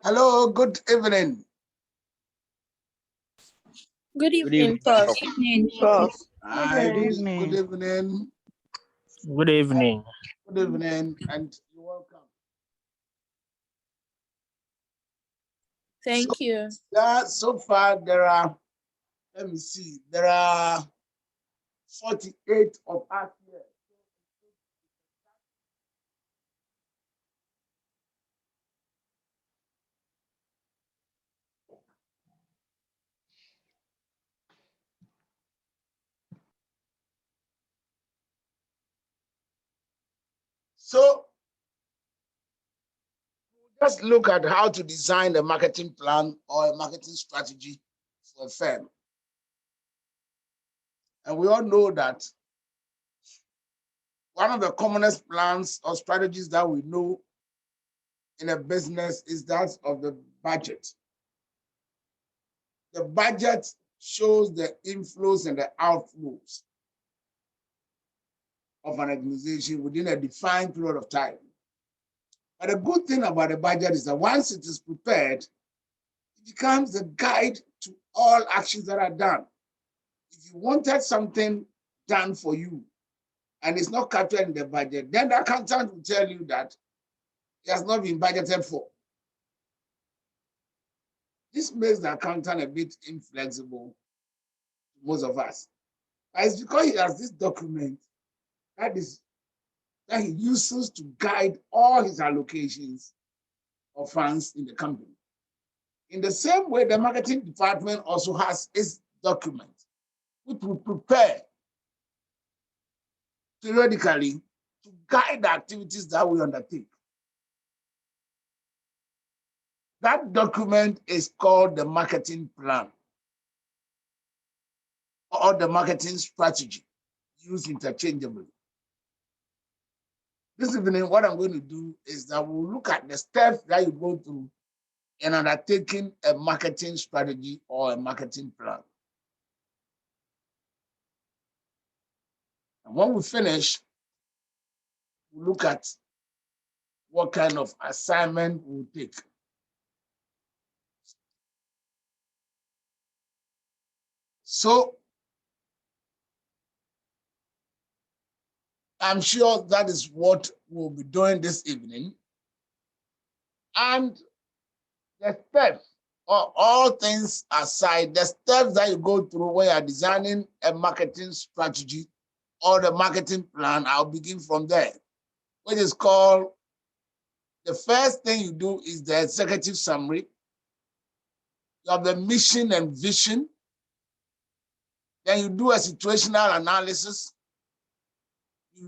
Hello, good evening. Good evening, Prof. Good evening, Prof. Good evening. Good evening. Good evening, and you're welcome. Thank you. So far there are, let me see, there are 48 of us here. So just look at how to design a marketing plan or a marketing strategy for a firm. And we all know that one of the commonest plans or strategies that we know in a business is that of the budget. The budget shows the inflows and the outflows of an organization within a defined period of time. But the good thing about the budget is that once it is prepared, it becomes a guide to all actions that are done. If you wanted something done for you and it's not captured in the budget, then the accountant will tell you that it has not been budgeted for. This makes the accountant a bit inflexible to most of us. But it's because he has this document that he uses to guide all his allocations of funds in the company. In the same way, the marketing department also has its document, which will prepare periodically to guide the activities that we undertake. That document is called the marketing plan or the marketing strategy, used interchangeably. This evening, what I'm going to do is that we'll look at the steps that you go through in undertaking a marketing strategy or a marketing plan. And when we finish, we'll look at what kind of assignment we'll take. So I'm sure that is what we'll be doing this evening. And the steps all things aside, the steps that you go through when you are designing a marketing strategy or the marketing plan, I'll begin from there, which is called, the first thing you do is the executive summary. You have the mission and vision. Then you do a situational analysis.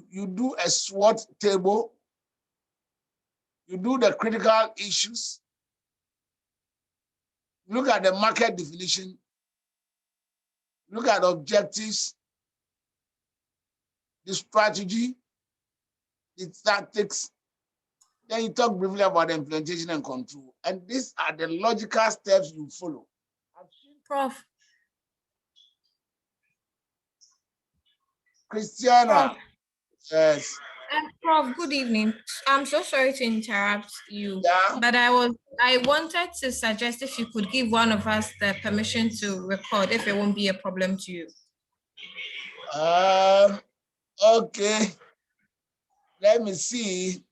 You do a SWOT table. You do the critical issues. Look at the market definition. Look at objectives, the strategy, the tactics. Then you talk briefly about the implementation and control. And these are the logical steps you follow. Prof. Christiana. Prof. Yes. Prof, good evening. I'm so sorry to interrupt you, Yeah. but I wanted to suggest if you could give one of us the permission to record, if it won't be a problem to you. Okay. Let me see.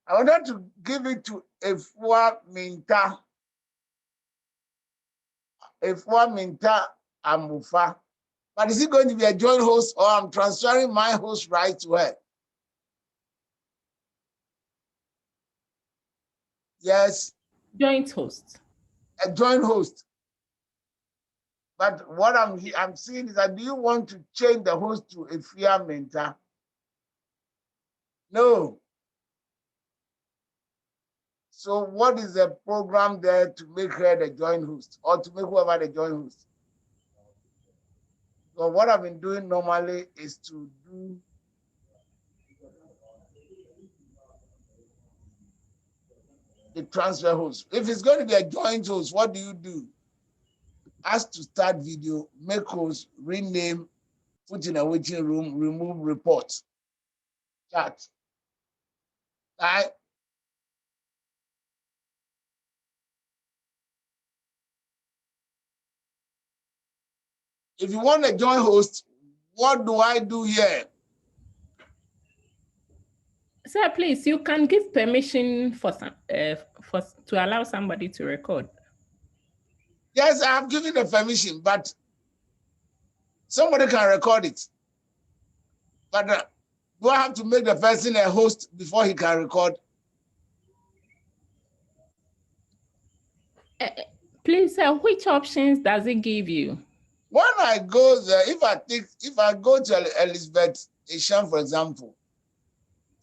I wanted to give it to Efua Minta Amufa. But is it going to be a joint host, or I'm transferring my host right to her? Yes. Joint host. A joint host. But what I'm seeing is that, do you want to change the host to Efua Minta? No. So what is the program there to make her the joint host, or to make whoever the joint host? So what I've been doing normally is to do the transfer host. If it's going to be a joint host, what do? Ask to start video, make host, rename, put in a waiting room, remove report, chat. Right? If you want a joint host, what do I do here? Sir, please, you can give permission for to allow somebody to record. Yes, I have given the permission, but somebody can record it. But do I have to make the person a host before he can record? Please, sir, which options does it give you? When I go there, if I go to Elizabeth Ishan, for example,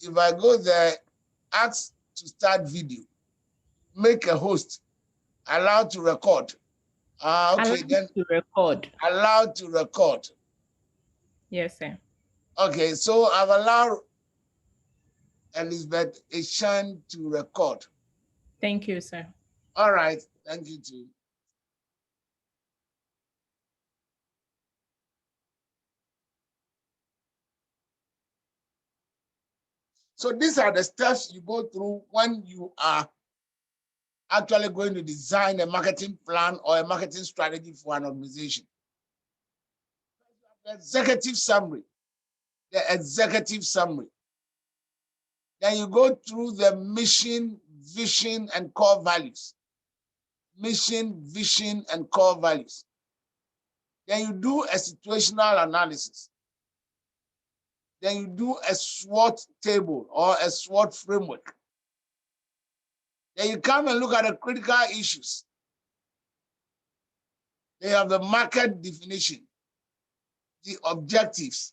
if I go there, ask to start video, make a host, allowed to record. Okay, Allowed then to record. Allowed to record. Yes, sir. Okay, so I've allowed Elizabeth Ishan to record. Thank you, sir. All right, thank you too. So these are the steps you go through when you are actually going to design a marketing plan or a marketing strategy for an organization. The executive summary. Then you go through the mission, vision, and core values. Mission, vision, and core values. Then you do a situational analysis. Then you do a SWOT table or a SWOT framework. Then you come and look at the critical issues. They have the market definition, the objectives,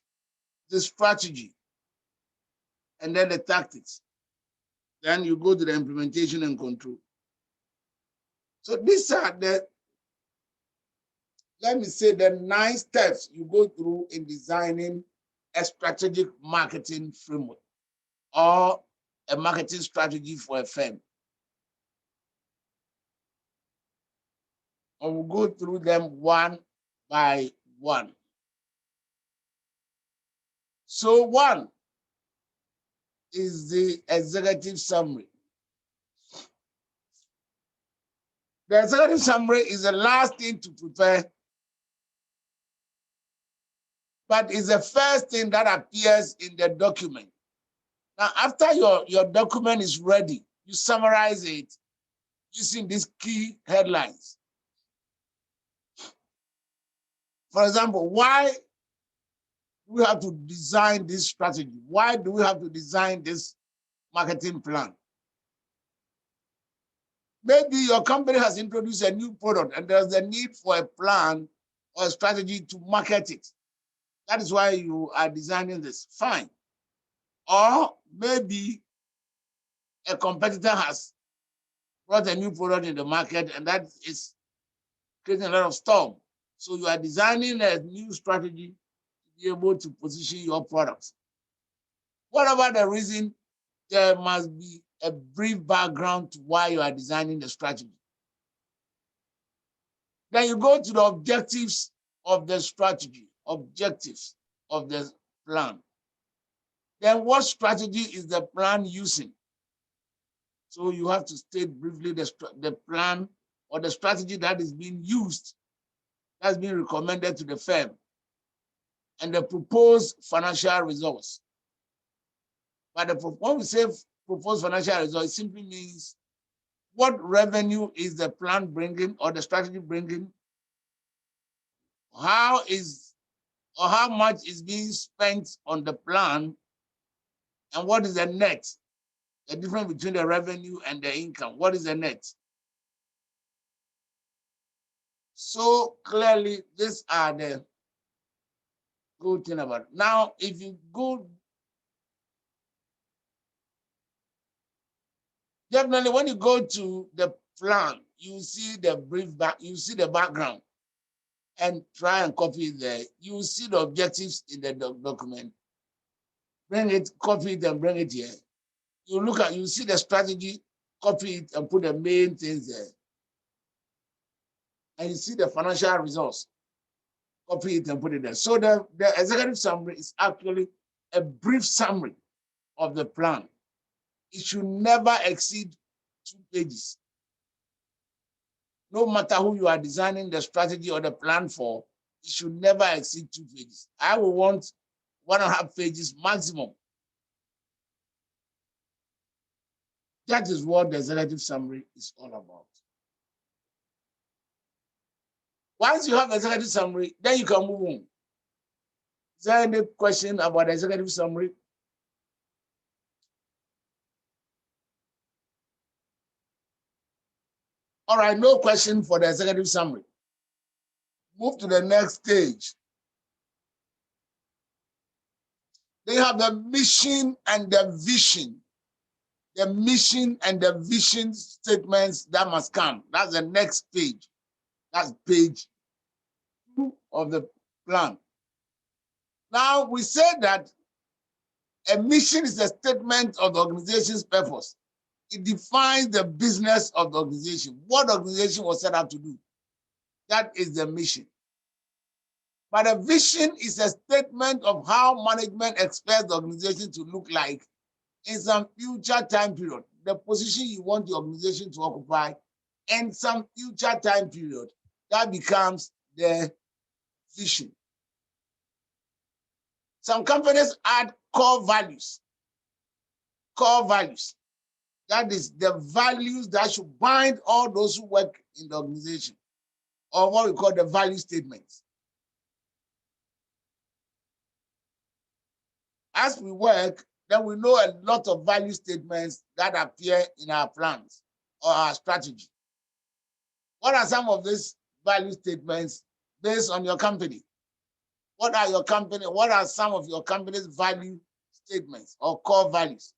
the strategy, and then the tactics. Then you go to the implementation and control. So these are the, let me say, the 9 steps you go through in designing a strategic marketing framework or a marketing strategy for a firm. I will go through them one by one. So one is the executive summary. The executive summary is the last thing to prepare, but it's the first thing that appears in the document. Now, after your document is ready, you summarize it using these key headlines. For example, why do we have to design this strategy? Why do we have to design this marketing plan? Maybe your company has introduced a new product and there's a need for a plan or a strategy to market it. That is why you are designing this. Fine. Or maybe a competitor has brought a new product in the market and that is creating a lot of storm. So you are designing a new strategy to be able to position your products. Whatever the reason, there must be a brief background to why you are designing the strategy. Then you go to the objectives of the strategy, objectives of the plan. Then what strategy is the plan using? So you have to state briefly the plan or the strategy that is being used, that's being recommended to the firm, and the proposed financial results. But when we say proposed financial results, it simply means what revenue is the plan bringing or the strategy bringing? How much is being spent on the plan? And what is the net? The difference between the revenue and the income. What is the net? So clearly, these are the good thing about it. Now, if you go, definitely when you go to the plan, you see the brief back, you see the background, and try and copy it there. You see the objectives in the document. Bring it, copy it, and bring it here. You see the strategy, copy it, and put the main things there. And you see the financial results, copy it and put it there. So the executive summary is actually a brief summary of the plan. It should never exceed 2 pages. No matter who you are designing the strategy or the plan for, it should never exceed 2 pages. I will want 1.5 pages maximum. That is what the executive summary is all about. Once you have executive summary, then you can move on. Is there any question about the executive summary? All right, no question for the executive summary. Move to the next stage. They have the mission and the vision. The mission and the vision statements that must come. That's the next page. That's page 2 of the plan. Now, we said that a mission is a statement of the organization's purpose. It defines the business of the organization. What the organization was set up to do. That is the mission. But a vision is a statement of how management expects the organization to look like in some future time period, the position you want the organization to occupy, and some future time period. That becomes the vision. Some companies add core values. Core values. That is the values that should bind all those who work in the organization, or what we call the value statements. As we work, then we know a lot of value statements that appear in our plans or our strategy. What are some of these value statements based on your company? What are some of your company's value statements or core values?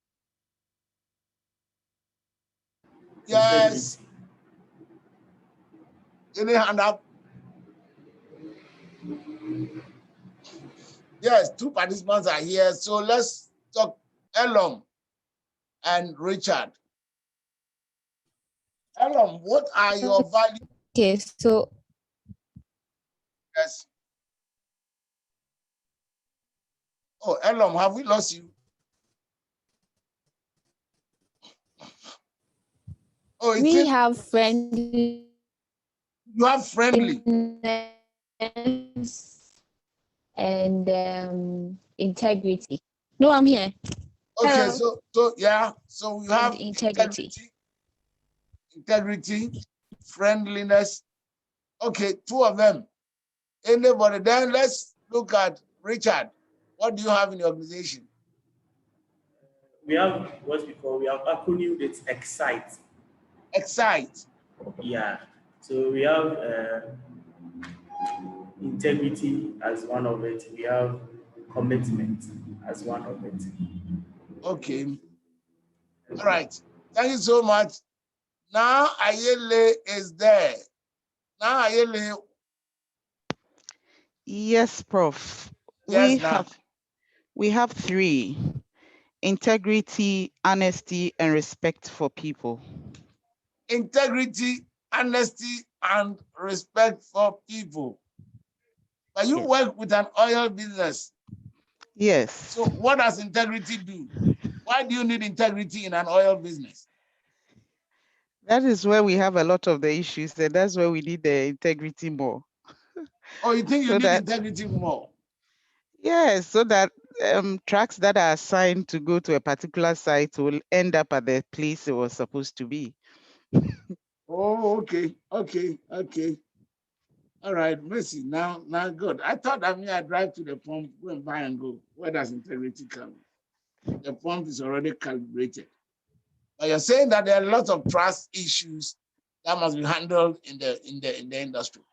Yes. Any hand up? Yes, 2 participants are here. So let's talk. Elom, and Richard. Ellen, what are your values? Okay, so Yes. Oh, Ellen, have we lost you? Oh, we have friendly. You have friendly and integrity. No, I'm here. Okay, Hello. so yeah, so we have integrity. integrity, friendliness. Okay, two of them. Anybody? Then let's look at Richard. What do you have in your organization? We have what we have acronym that's EXCITE. Excite. Yeah. So we have integrity as one of it. We have commitment as one of it. Okay. All right. Thank you so much. Now Ayele is there. Now Ayele. Yes, Prof. Yes, now. We have three: integrity, honesty, and respect for people. Integrity, honesty, and respect for people. But you work with an oil business. Yes. So what does integrity do? Why do you need integrity in an oil business? That is where we have a lot of the issues, and that's where we need the integrity more. Oh, you think you So need that- integrity more? Yes, so that trucks that are assigned to go to a particular site will end up at the place it was supposed to be. Oh, okay. All right, Mercy. Now good. I thought that I drive to the pump, go and buy and go. Where does integrity come? The pump is already calibrated. But you're saying that there are lots of trust issues that must be handled in the industry.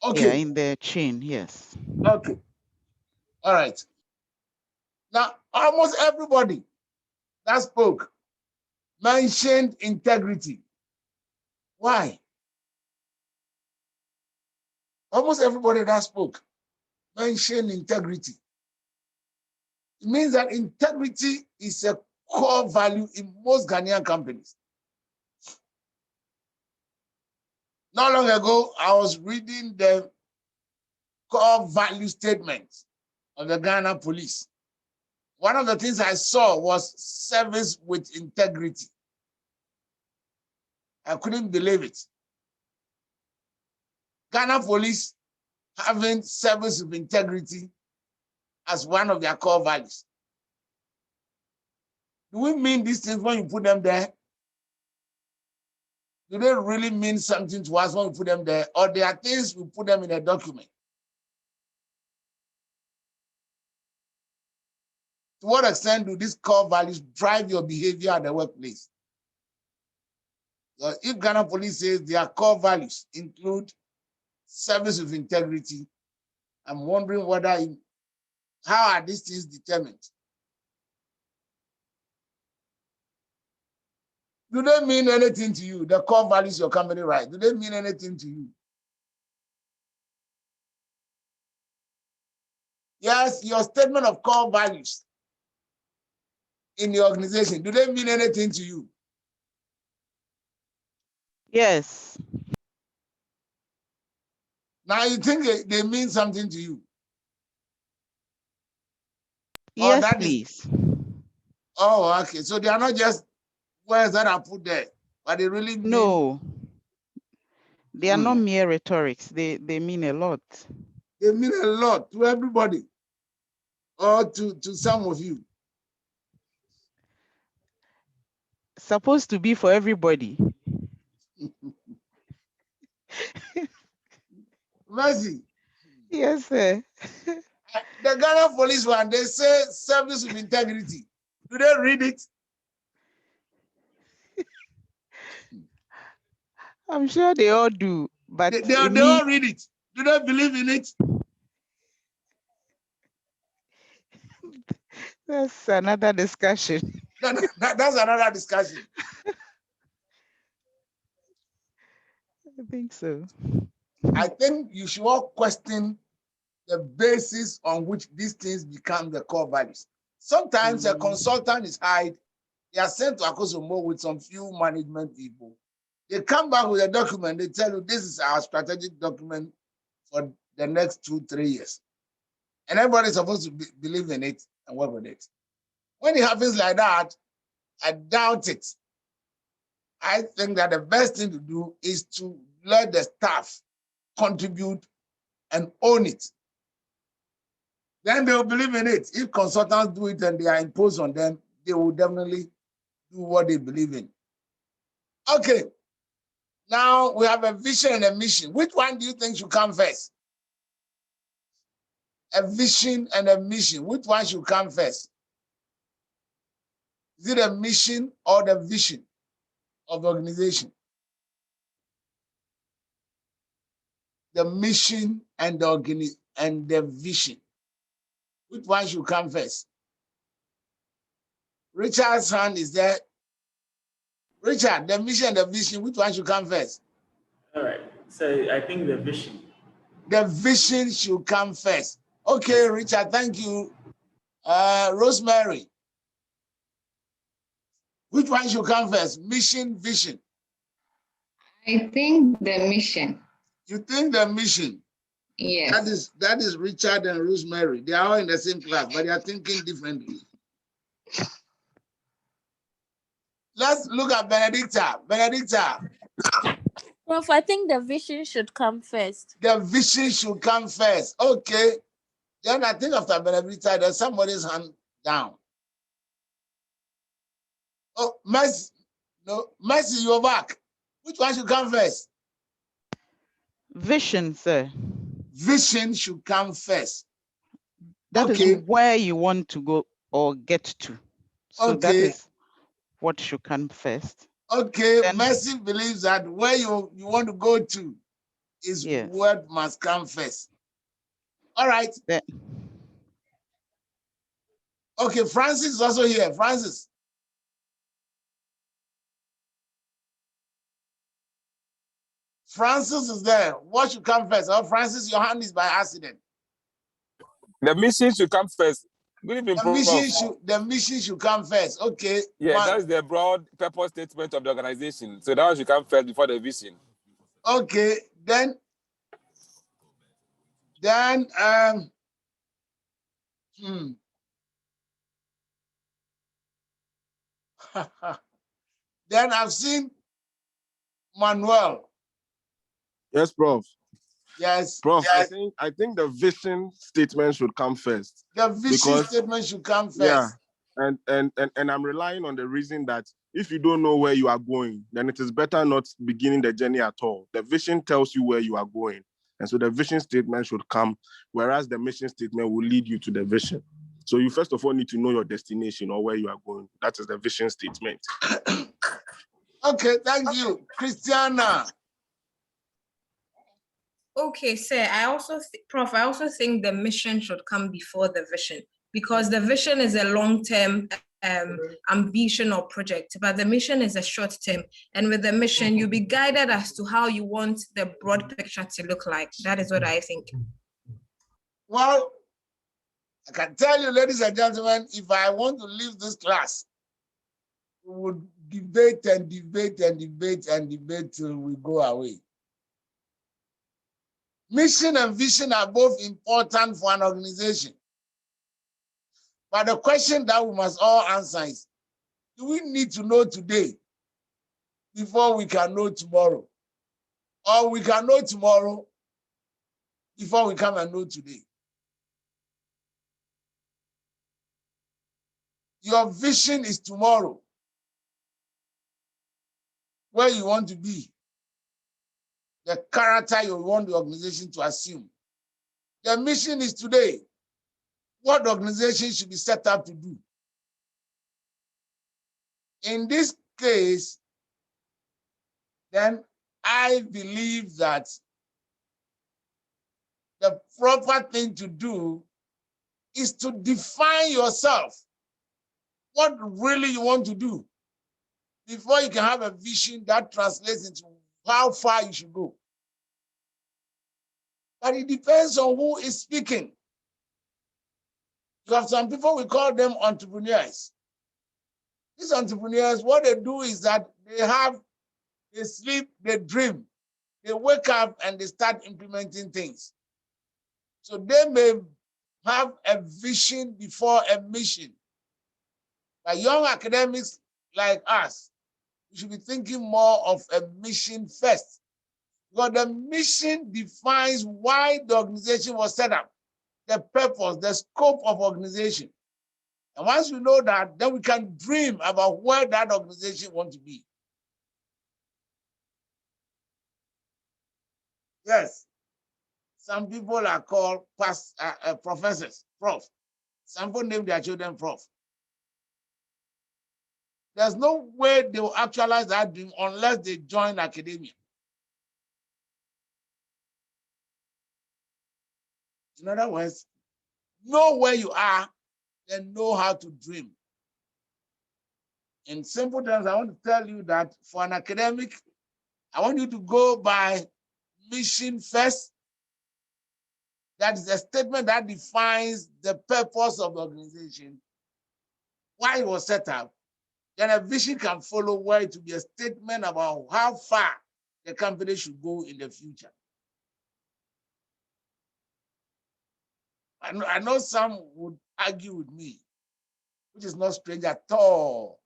Okay. Yeah, in the chain, yes. Okay. All right. Now, almost everybody that spoke mentioned integrity. Why? Almost everybody that spoke mentioned integrity. It means that integrity is a core value in most Ghanaian companies. Not long ago, I was reading the core value statement of the Ghana police. One of the things I saw was service with integrity. I couldn't believe it. Ghana police having service with integrity as one of their core values. Do we mean these things when you put them there? Do they really mean something to us when we put them there? Or there are things we put them in a document? To what extent do these core values drive your behavior at the workplace? If Ghana police says their core values include service with integrity, I'm wondering how are these things determined? Do they mean anything to you? The core values your company, right? Do they mean anything to you? Yes, your statement of core values in your organization, do they mean anything to you? Yes. Now you think they mean something to you? Yes, please. Oh, okay. So they are not just words that are put there, but they really mean. No. They are not mere rhetorics. They mean a lot. They mean a lot to everybody, or to some of you. Supposed to be for everybody. Mercy. Yes, sir. The Ghana police one, they say service with integrity. Do they read it? I'm sure they all do, but they all read it. Do they believe in it? That's another discussion. That's another discussion. I think so. I think you should all question the basis on which these things become the core values. Sometimes a consultant is hired They are sent to Akosombo with some few management people. They come back with a document. They tell you this is our strategic document for the next 2-3 years. And everybody's supposed to believe in it and work with it. When it happens like that, I doubt it. I think that the best thing to do is to let the staff contribute and own it. Then they will believe in it. If consultants do it and they are imposed on them, they will definitely do what they believe in. Okay. Now we have a vision and a mission. Which one do you think should come first? A vision and a mission. Which one should come first? Is it a mission or the vision of the organization? The mission and the vision. Which one should come first? Richard's hand is there. Richard, the mission and the vision, which one should come first? All right. So I think the vision. The vision should come first. Okay, Richard, thank you. Rosemary. Which one should come first? Mission, vision. I think the mission. You think the mission? Yes. That is Richard and Rosemary. They are all in the same class, but they are thinking differently. Let's look at Benedicta. Benedicta. Prof, I think the vision should come first. The vision should come first. Okay. Then I think after Benedicta, there's somebody's hand down. Oh, Mercy. No, Mercy, you're back. Which one should come first? Vision, sir. Vision should come first. That is where you want to go or get to. So that is what should come first. Okay, Mercy believes that where you want to go to is what must come first. All right. Okay, Francis is also here. Francis. Francis is there. What should come first? Oh, Francis, your hand is by accident. The mission should come first. Good evening, the mission should come first. Okay. Yeah, that's the broad purpose statement of the organization. So that one should come first before the vision. Okay. Then then I've seen Manuel. Yes, Prof. Yes. Prof, yes. I think the vision statement should come first. The vision statement should come first. Yeah. And I'm relying on the reason that if you don't know where you are going, then it is better not beginning the journey at all. The vision tells you where you are going. And so the vision statement should come, whereas the mission statement will lead you to the vision. So you first of all need to know your destination or where you are going. That is the vision statement. Okay, thank you. Christiana. Okay, sir. Prof, I also think the mission should come before the vision, because the vision is a long-term ambition or project, but the mission is a short-term. And with the mission, you'll be guided as to how you want the broad picture to look like. That is what I think. Well, I can tell you, ladies and gentlemen, if I want to leave this class, we would debate and debate and debate and debate till we go away. Mission and vision are both important for an organization. But the question that we must all answer is, do we need to know today before we can know tomorrow? Or we can know tomorrow before we come and know today? Your vision is tomorrow, where you want to be, the character you want the organization to assume. The mission is today, what the organization should be set up to do. In this case, then I believe that the proper thing to do is to define yourself, what really you want to do, before you can have a vision that translates into how far you should go. But it depends on who is speaking. You have some people, we call them entrepreneurs. These entrepreneurs, what they do is that they sleep, they dream, they wake up and they start implementing things. So they may have a vision before a mission. But young academics like us, we should be thinking more of a mission first. Because the mission defines why the organization was set up, the purpose, the scope of organization. And once we know that, then we can dream about where that organization wants to be. Yes, some people are called professors, Prof. Some people name their children Prof. There's no way they will actualize that dream unless they join academia. In other words, know where you are, then know how to dream. In simple terms, I want to tell you that for an academic, I want you to go by mission first. That is a statement that defines the purpose of the organization, why it was set up. Then a vision can follow where it will be a statement about how far the company should go in the future. I know some would argue with me, which is not strange at all,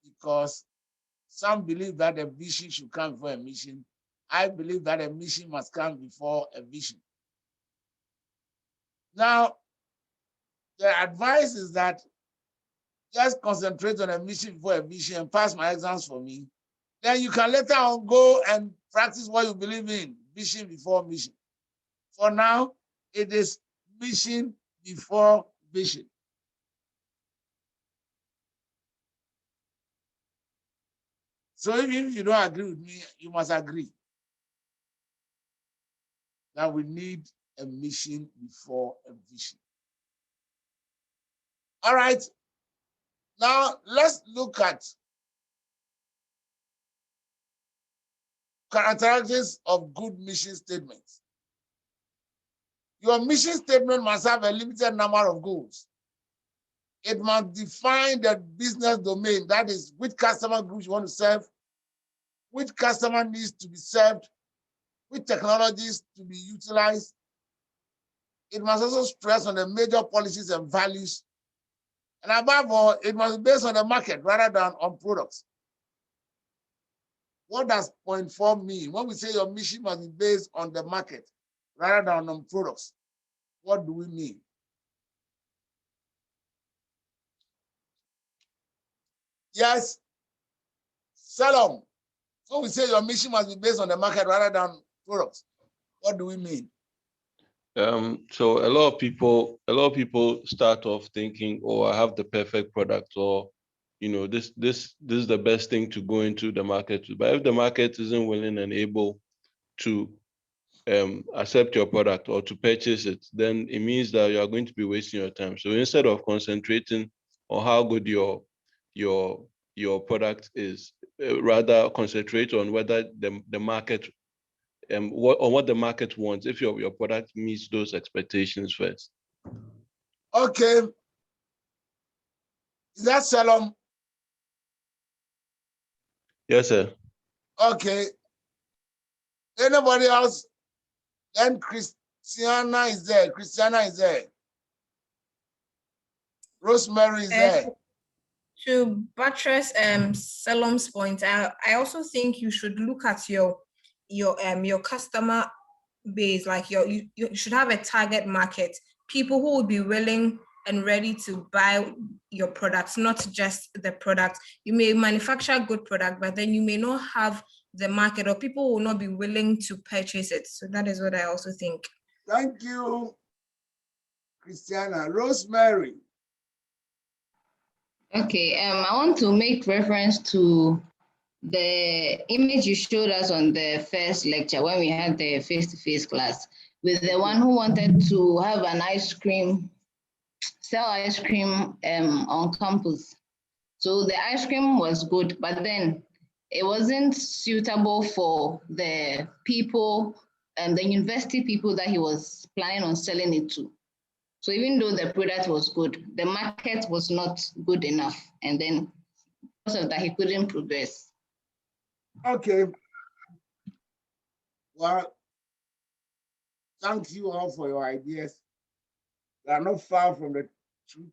because some believe that a vision should come before a mission. I believe that a mission must come before a vision. Now, the advice is that just concentrate on a mission before a vision and pass my exams for me. Then you can later on go and practice what you believe in, vision before mission. For now, it is mission before vision. So even if you don't agree with me, you must agree that we need a mission before a vision. All right. Now let's look at characteristics of good mission statements. Your mission statement must have a limited number of goals. It must define the business domain, that is, which customer groups you want to serve, which customer needs to be served, which technologies to be utilized. It must also stress on the major policies and values. And above all, it must be based on the market rather than on products. What does point 4 mean? When we say your mission must be based on the market rather than on products, what do we mean? Yes, Salom. When we say your mission must be based on the market rather than products, what do we mean? So a lot of people start off thinking, oh, I have the perfect product, or this is the best thing to go into the market. But if the market isn't willing and able to accept your product or to purchase it, then it means that you are going to be wasting your time. So instead of concentrating on how good your product is, rather concentrate on whether the market what the market wants, if your product meets those expectations first. Okay. Is that Salom? Yes, sir. Okay. Anybody else? Then Christiana is there. Christiana is there. Rosemary is there. To buttress Salom's point, I also think you should look at your customer base. Like you should have a target market, people who would be willing and ready to buy your products, not just the product. You may manufacture a good product, but then you may not have the market, or people will not be willing to purchase it. So that is what I also think. Thank you, Christiana. Rosemary. Okay, I want to make reference to the image you showed us on the first lecture when we had the face-to-face class with the one who wanted to have an sell ice cream on campus. So the ice cream was good, but then it wasn't suitable for the people and the university people that he was planning on selling it to. So even though the product was good, the market was not good enough. And then of that he couldn't progress. Okay. Well, thank you all for your ideas. They are not far from the truth.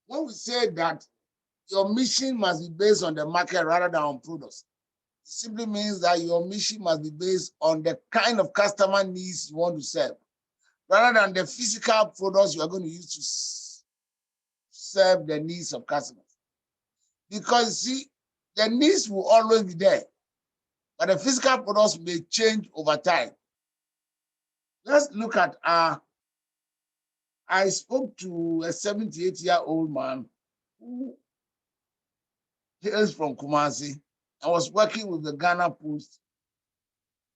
When we say that your mission must be based on the market rather than on products, it simply means that your mission must be based on the kind of customer needs you want to serve, rather than the physical products you are going to use to serve the needs of customers. Because see, the needs will always be there, but the physical products may change over time. Let's look at I spoke to a 78-year-old man who hails from Kumasi. I was working with the Ghana Post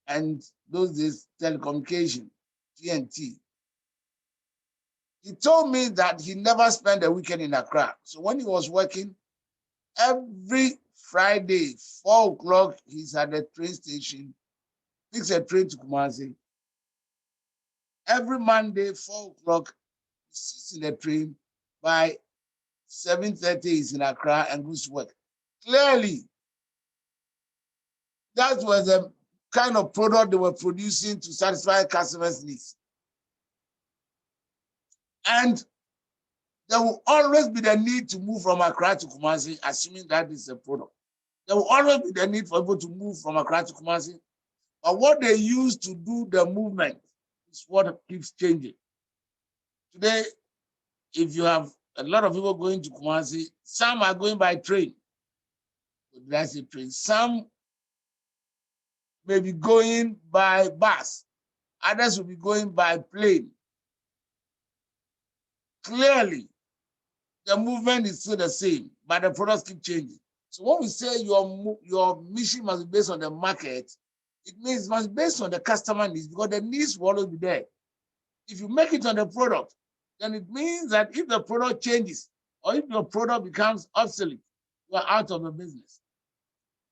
and those days telecommunication, TNT. He told me that he never spent a weekend in Accra. So when he was working, every Friday, 4 o'clock, he's at the train station, takes a train to Kumasi. Every Monday, 4 o'clock, he sits in the train. By 7:30, he's in Accra and goes to work. Clearly, that was the kind of product they were producing to satisfy customers' needs. And there will always be the need to move from Accra to Kumasi, assuming that is a product. There will always be the need for people to move from Accra to Kumasi. But what they use to do the movement is what keeps changing. Today, if you have a lot of people going to Kumasi, some are going by train. That's a train. Some may be going by bus. Others will be going by plane. Clearly, the movement is still the same, but the products keep changing. So when we say your mission must be based on the market, it means it must be based on the customer needs, because the needs will always be there. If you make it on the product, then it means that if the product changes or if your product becomes obsolete, you are out of the business.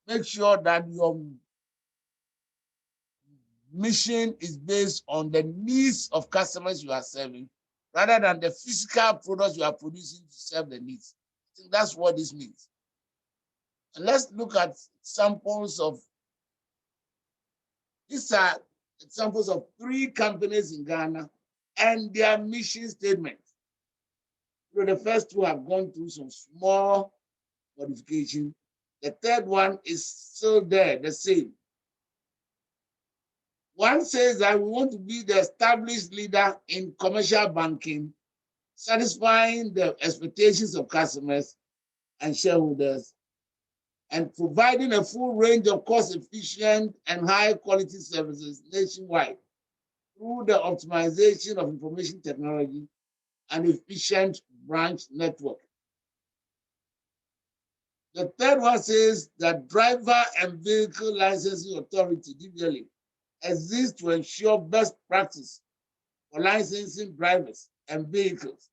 Make sure that your mission is based on the needs of customers you are serving, rather than the physical products you are producing to serve the needs. I think that's what this means. And let's look at samples of, these are examples of 3 companies in Ghana and their mission statements. So the first 2 have gone through some small modification. The third one is still there, the same. One says that we want to be the established leader in commercial banking, satisfying the expectations of customers and shareholders, and providing a full range of cost-efficient and high-quality services nationwide through the optimization of information technology and efficient branch network. The third one says that Driver and Vehicle Licensing Authority, DVLA, exists to ensure best practice for licensing drivers and vehicles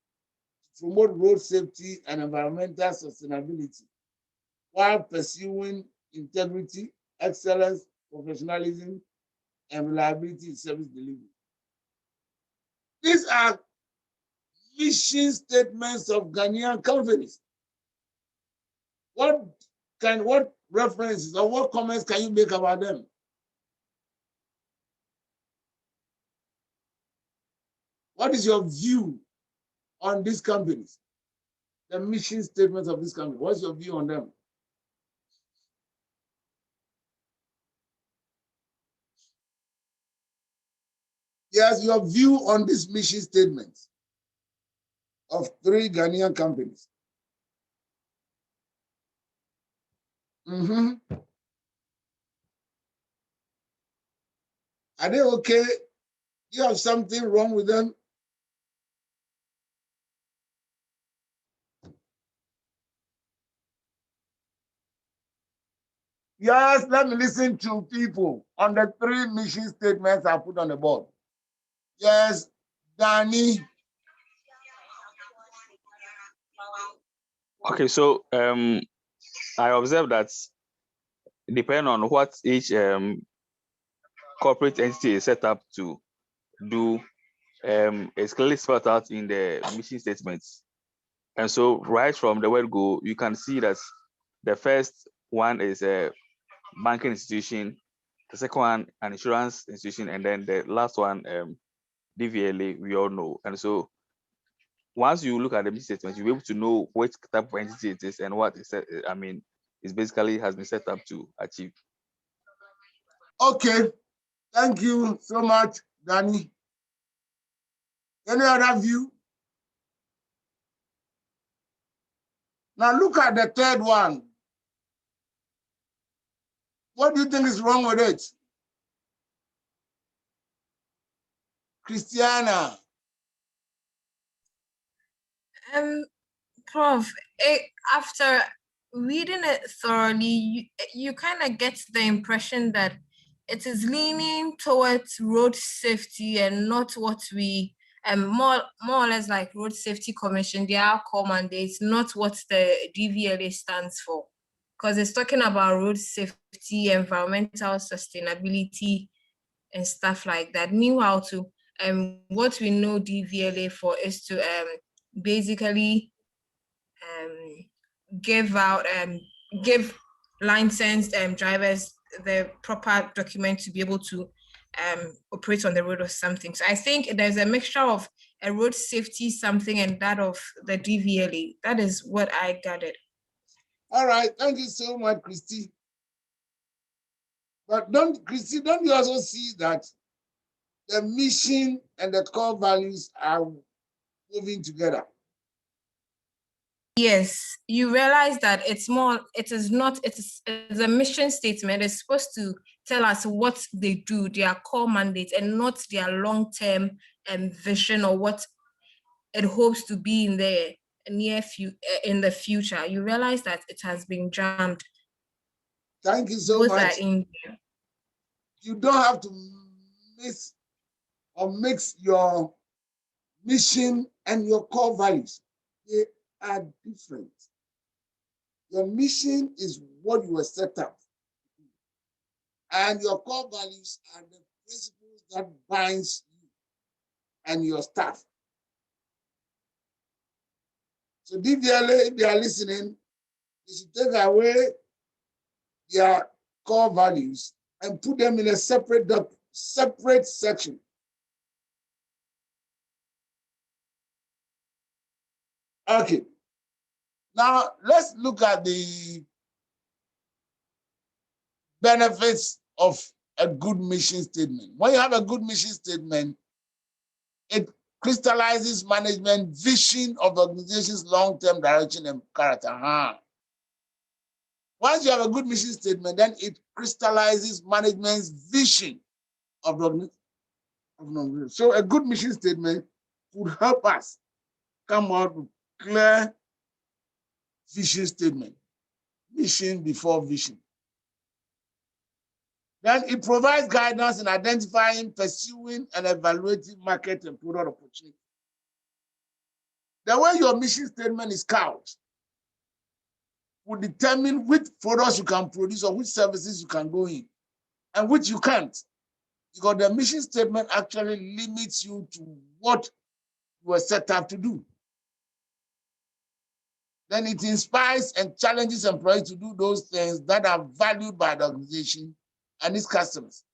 to promote road safety and environmental sustainability while pursuing integrity, excellence, professionalism, and reliability in service delivery. These are mission statements of Ghanaian companies. What references or what comments can you make about them? What is your view on these companies? The mission statements of these companies. What's your view on them? Yes, your view on this mission statements of 3 Ghanaian companies. Are they okay? Do you have something wrong with them? Yes, let me listen to people on the 3 mission statements I put on the board. Yes, Danny. Okay, so I observe that depending on what each corporate entity is set up to do, it's clearly spelled out in the mission statements. And so right from the word go, you can see that The first one is a banking institution, the second one an insurance institution, and then the last one DVLA, we all know. And so once you look at the mission statement, you'll be able to know which type of entity it is and what is, it's basically has been set up to achieve. Okay, thank you so much, Danny. Any other view? Now look at the third one. What do you think is wrong with it? Christiana. Prof, after reading it thoroughly, you kind of get the impression that it is leaning towards road safety and not what we, more or less like Road Safety Commission, their core mandates, not what the DVLA stands for. Because it's talking about road safety, environmental sustainability, and stuff like that. Meanwhile, what we know DVLA for is to basically give licensed drivers the proper document to be able to operate on the road or something. So I think there's a mixture of a road safety something and that of the DVLA. That is what I gathered. All right, thank you so much, Christy. But Christy, don't you also see that the mission and the core values are moving together? Yes, you realize that it's a mission statement. It's supposed to tell us what they do, their core mandate, and not their long-term vision or what it hopes to be in the in the future. You realize that it has been jammed. Thank you so much. You don't have to miss or mix your mission and your core values. They are different. Your mission is what you were set up. And your core values are the principles that binds you and your staff. So DVLA, if they are listening, you should take away their core values and put them in a separate section. Okay. Now let's look at the benefits of a good mission statement. When you have a good mission statement, it crystallizes management vision of the organization's long-term direction and character. Once you have a good mission statement, then it crystallizes management's vision of the organization. So a good mission statement would help us come out with clear vision statement, mission before vision. Then it provides guidance in identifying, pursuing, and evaluating market and product opportunities. The way your mission statement is couched will determine which products you can produce or which services you can go in and which you can't. Because the mission statement actually limits you to what you were set up to do. Then it inspires and challenges employees to do those things that are valued by the organization and its customers.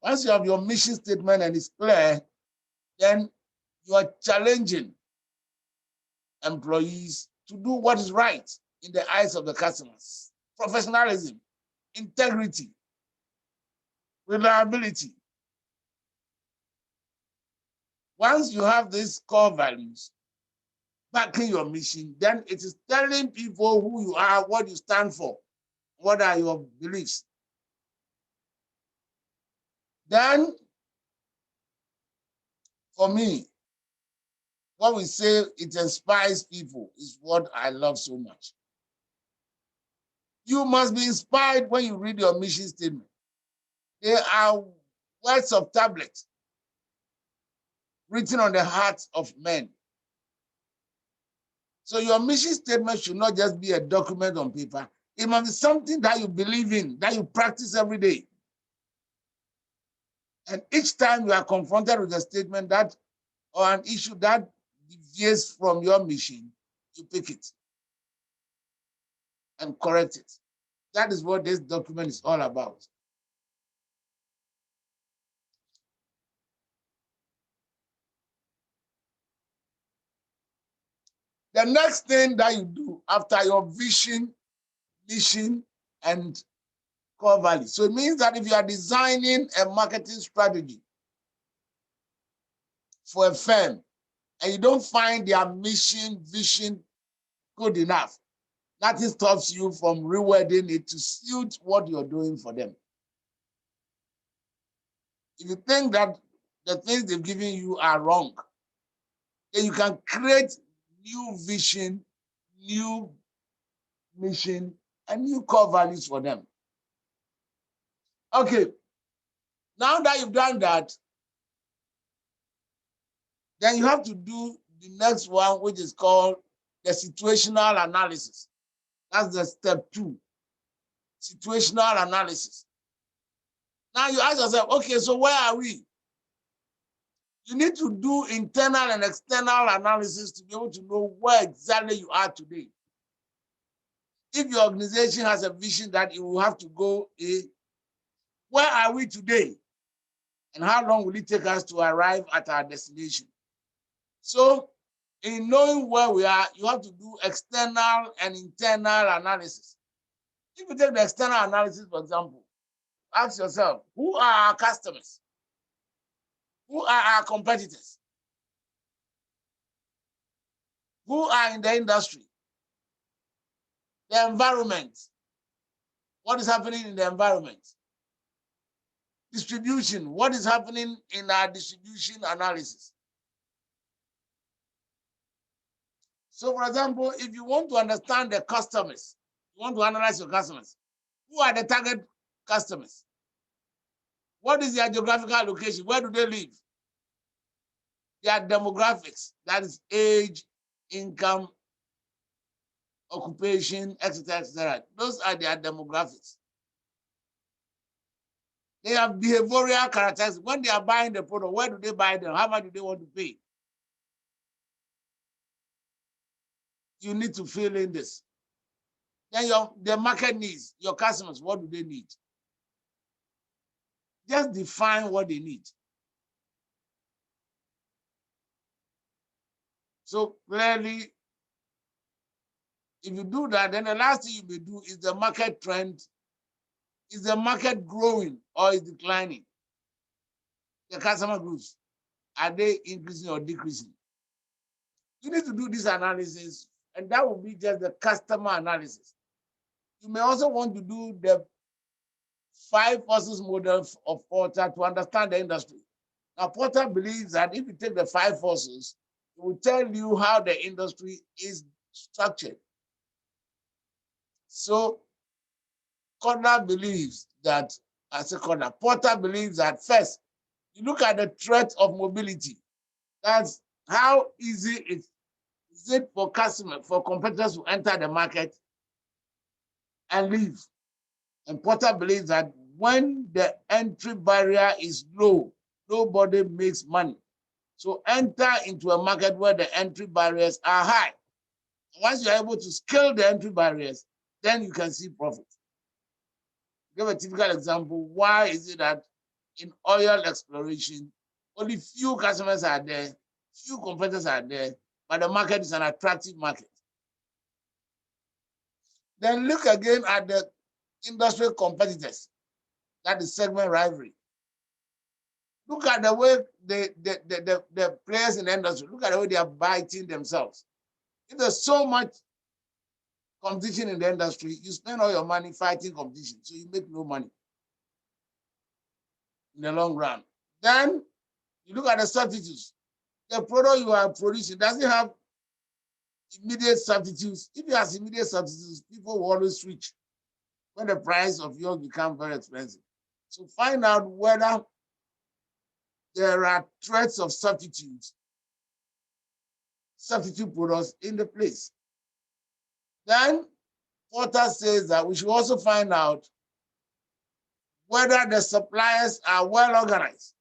Once you have your mission statement and it's clear, then you are challenging employees to do what is right in the eyes of the customers. Professionalism, integrity, reliability. Once you have these core values backing your mission, then it is telling people who you are, what you stand for, what are your beliefs. Then, for me, what we say it inspires people is what I love so much. You must be inspired when you read your mission statement. They are words of tablets written on the hearts of men. So your mission statement should not just be a document on paper. It must be something that you believe in, that you practice every day. And each time you are confronted with a statement that or an issue that deviates from your mission, you pick it. and correct it. That is what this document is all about. The next thing that you do after your vision, mission, and core value. So it means that if you are designing a marketing strategy for a firm and you don't find their mission, vision good enough, nothing stops you from rewording it to suit what you're doing for them. If you think that the things they've given you are wrong, then you can create new vision, new mission, and new core values for them. Okay, now that you've done that, then you have to do the next one, which is called the situational analysis. That's the step 2, situational analysis. Now you ask yourself, okay, so where are we? You need to do internal and external analysis to be able to know where exactly you are today. If your organization has a vision that you will have to go, where are we today? And how long will it take us to arrive at our destination? So in knowing where we are, you have to do external and internal analysis. If you take the external analysis, for example, ask yourself, who are our customers? Who are our competitors? Who are in the industry? The environment. What is happening in the environment? Distribution. What is happening in our distribution analysis? So, for example, if you want to understand the customers, you want to analyze your customers, who are the target customers? What is their geographical location? Where do they live? Their demographics, that is age, income, occupation, etc., etc. Those are their demographics. They have behavioral characteristics. When they are buying the product, where do they buy them? How much do they want to pay? You need to fill in this. Then the market needs, your customers, what do they need? Just define what they need. So clearly, if you do that, then the last thing you may do is the market trend. Is the market growing or is declining? The customer groups, are they increasing or decreasing? You need to do this analysis, and that will be just the customer analysis. You may also want to do the 5 forces model of Porter to understand the industry. Now, Porter believes that if you take the 5 forces, it will tell you how the industry is structured. So, Porter believes that Porter believes that first, you look at the threat of mobility. That's how easy is it for competitors to enter the market and leave. And Porter believes that when the entry barrier is low, nobody makes money. So enter into a market where the entry barriers are high. Once you're able to scale the entry barriers, then you can see profit. Give a typical example. Why is it that in oil exploration, only few customers are there, few competitors are there, but the market is an attractive market? Then look again at the industrial competitors, that is segment rivalry. Look at the way the players in the industry, look at the way they are biting themselves. If there's so much competition in the industry, you spend all your money fighting competition, so you make no money in the long run. Then you look at the substitutes. The product you are producing doesn't have immediate substitutes. If it has immediate substitutes, people will always switch when the price of yours becomes very expensive. So find out whether there are threats of substitute products in the place. Then Porter says that we should also find out whether the suppliers are well organized.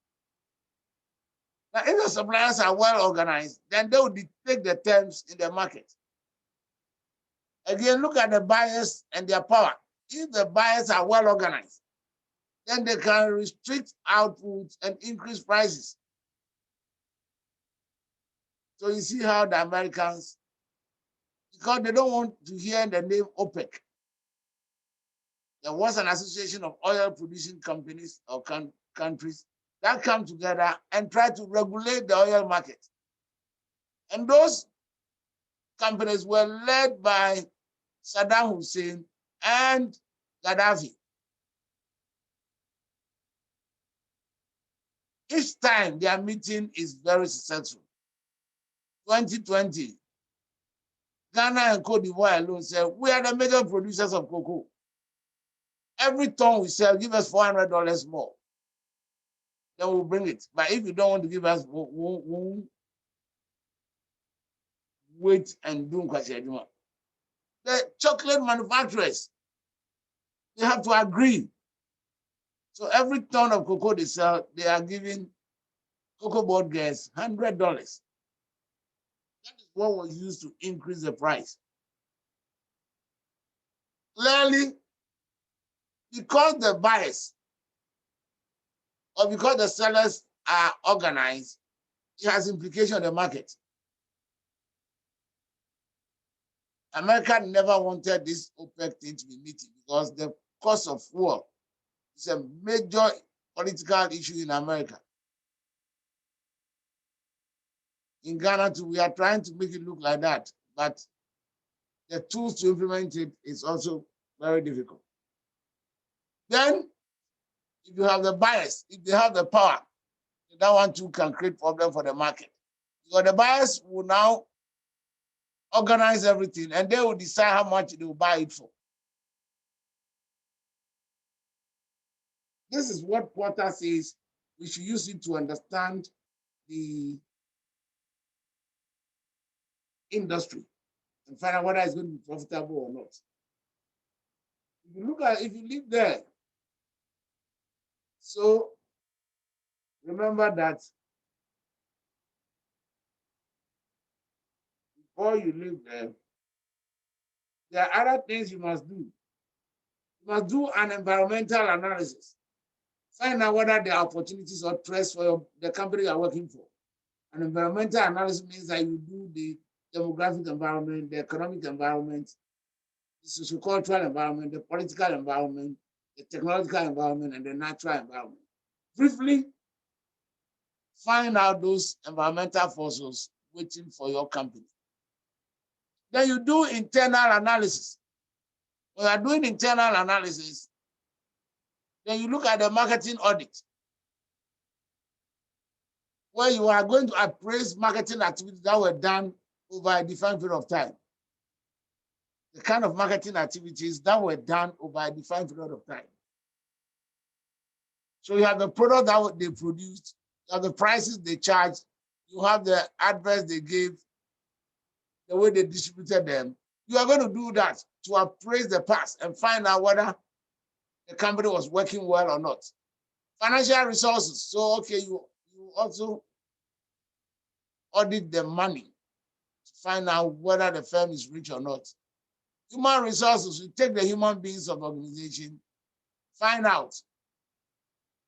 Now, if the suppliers are well organized, then they will dictate the terms in the market. Again, look at the buyers and their power. If the buyers are well organized, then they can restrict output and increase prices. So you see how the Americans, because they don't want to hear the name OPEC. There was an association of oil producing companies or countries that come together and try to regulate the oil market. And those companies were led by Saddam Hussein and Gaddafi. Each time their meeting is very successful. 2020, Ghana and Cote d'Ivoire alone said, we are the major producers of cocoa. Every ton we sell, give us $400 more. Then we'll bring it. But if you don't want to give us, we'll wait and do Kwasiaduma. The chocolate manufacturers, they have to agree. So every ton of cocoa they sell, they are giving cocoa board girls $100. That is what was used to increase the price. Clearly, because the buyers or because the sellers are organized, it has implication on the market. America never wanted this OPEC thing to be meeting because the cost of fuel is a major political issue in America. In Ghana too, we are trying to make it look like that, but the tools to implement it is also very difficult. Then, if you have the buyers, if they have the power, that one too can create problem for the market. Because the buyers will now organize everything and they will decide how much they will buy it for. This is what Porter says we should use it to understand the industry and find out whether it's going to be profitable or not. If you look at, if you live there, so remember that before you live there are other things you must do. You must do an environmental analysis. Find out whether there are opportunities or threats for the company you are working for. An environmental analysis means that you do the demographic environment, the economic environment, the sociocultural environment, the political environment, the technological environment, and the natural environment. Briefly, find out those environmental forces waiting for your company. Then you do internal analysis. When you are doing internal analysis, then you look at the marketing audit, where you are going to appraise marketing activities that were done over a defined period of time. The kind of marketing activities that were done over a defined period of time. So you have the product that they produced, you have the prices they charged, you have the adverts they gave, the way they distributed them. You are going to do that to appraise the past and find out whether the company was working well or not. Financial resources. So, okay, you also audit the money to find out whether the firm is rich or not. Human resources, you take the human beings of the organization, find out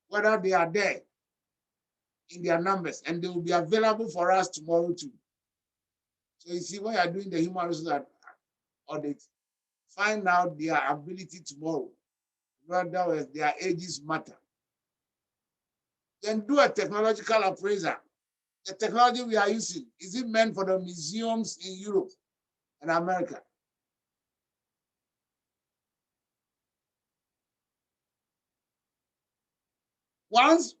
whether they are there in their numbers, and they will be available for us tomorrow too. So you see, when you are doing the human resources audit, find out their ability tomorrow, whether their ages matter. Then do a technological appraisal. The technology we are using, is it meant for the museums in Europe and America? Once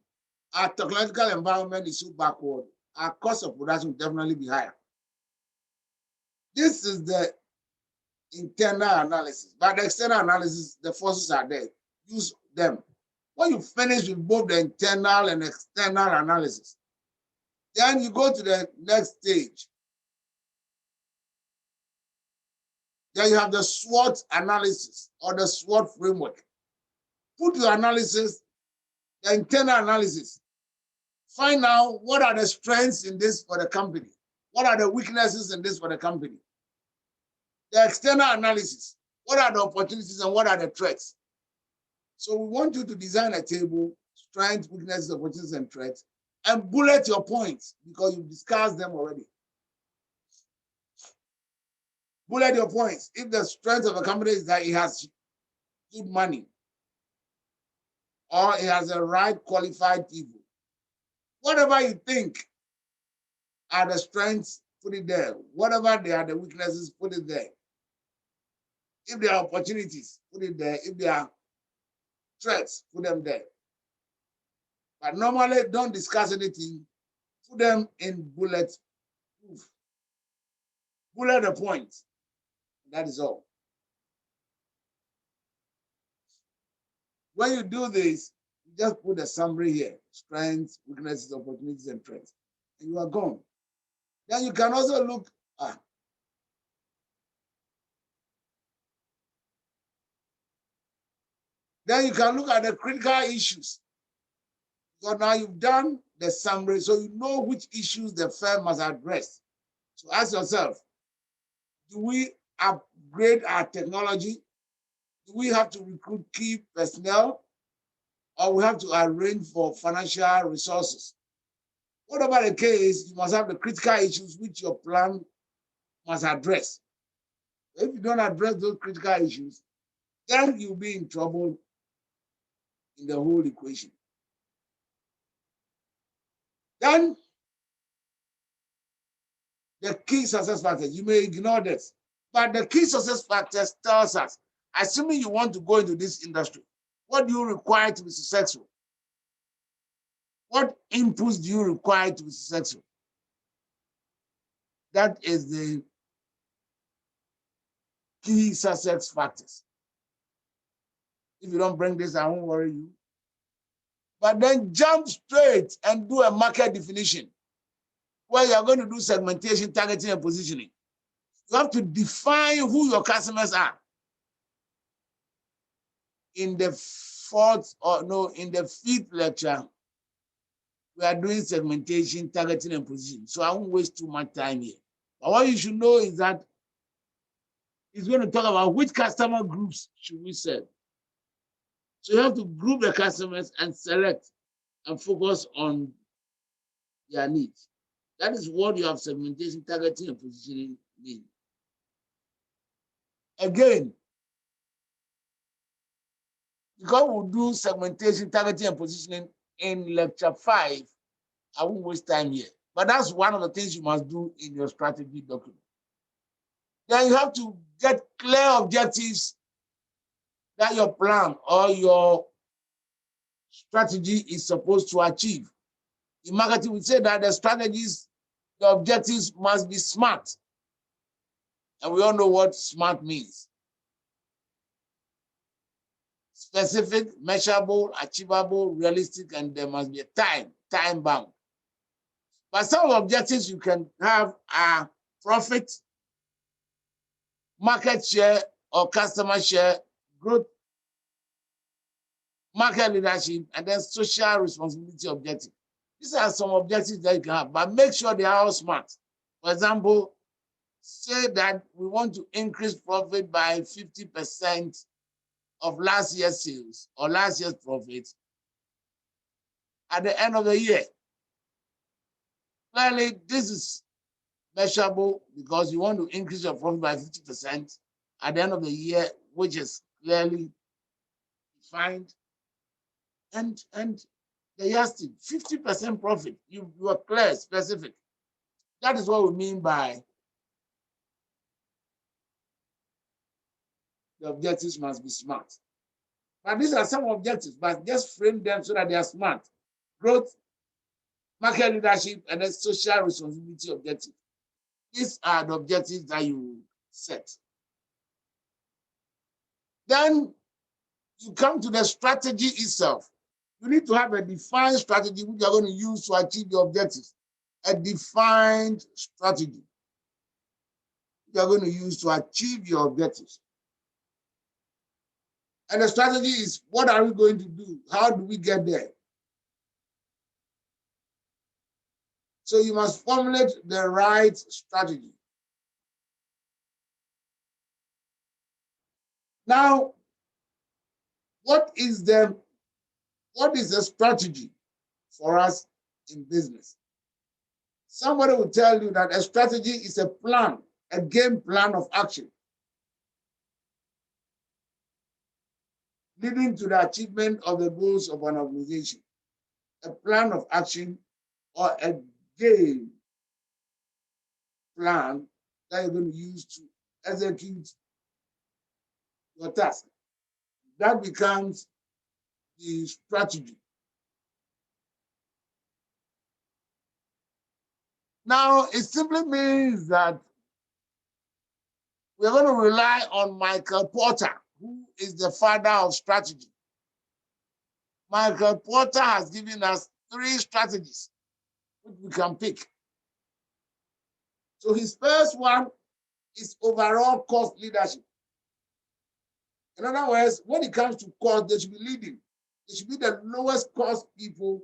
our technological environment is so backward, our cost of production will definitely be higher. This is the internal analysis. But the external analysis, the forces are there. Use them. When you finish with both the internal and external analysis, then you go to the next stage. Then you have the SWOT analysis or the SWOT framework. Put your analysis, the internal analysis. Find out what are the strengths in this for the company. What are the weaknesses in this for the company? The external analysis. What are the opportunities and what are the threats? So we want you to design a table, strengths, weaknesses, opportunities, and threats, and bullet your points because you've discussed them already. Bullet your points. If the strength of a company is that it has good money, or it has the right qualified people, whatever you think are the strengths, put it there. Whatever they are the weaknesses, put it there. If there are opportunities, put it there. If there are threats, put them there. But normally, don't discuss anything. Put them in bullet proof. Bullet the point. That is all. When you do this, you just put a summary here. Strengths, weaknesses, opportunities, and threats. And you are gone. Then you can also look at the critical issues. So now you've done the summary, so you know which issues the firm must address. So ask yourself, do we upgrade our technology? Do we have to recruit key personnel? Or we have to arrange for financial resources? Whatever the case, you must have the critical issues which your plan must address. If you don't address those critical issues, then you'll be in trouble in the whole equation. Then, the key success factors, you may ignore this, but the key success factors tells us, assuming you want to go into this industry, what do you require to be successful? What inputs do you require to be successful? That is the key success factors. If you don't bring this, I won't worry you. But then jump straight and do a market definition where you're going to do segmentation, targeting, and positioning. You have to define who your customers are. In the fifth lecture, we are doing segmentation, targeting, and positioning. So I won't waste too much time here. But what you should know is that it's going to talk about which customer groups should we serve. So you have to group the customers and select and focus on their needs. That is what you have segmentation, targeting, and positioning mean. Again, because we'll do segmentation, targeting, and positioning in lecture 5, I won't waste time here. But that's one of the things you must do in your strategy document. Then you have to get clear objectives that your plan or your strategy is supposed to achieve. In marketing, we say that the strategies, the objectives must be SMART. And we all know what SMART means. Specific, measurable, achievable, realistic, and there must be a time bound. But some objectives you can have are profit, market share or customer share, growth, market leadership, and then social responsibility objective. These are some objectives that you can have, but make sure they are all SMART. For example, say that we want to increase profit by 50% of last year's sales or last year's profits at the end of the year. Clearly, this is measurable because you want to increase your profit by 50% at the end of the year, which is clearly defined. And the yardstick, 50% profit. You are clear, specific. That is what we mean by the objectives must be SMART. But these are some objectives, but just frame them so that they are SMART. Growth, market leadership, and then social responsibility objective. These are the objectives that you set. Then you come to the strategy itself. You need to have a defined strategy which you're going to use to achieve the objectives. A defined strategy you're going to use to achieve your objectives. And the strategy is, what are we going to do? How do we get there? So you must formulate the right strategy. Now, what is the strategy for us in business? Somebody will tell you that a strategy is a plan, a game plan of action, leading to the achievement of the goals of an organization. A plan of action or a game plan that you're going to use to execute your task. That becomes the strategy. Now, it simply means that we're going to rely on Michael Porter, who is the father of strategy. Michael Porter has given us 3 strategies which we can pick. So his first one is overall cost leadership. In other words, when it comes to cost, they should be leading. They should be the lowest cost people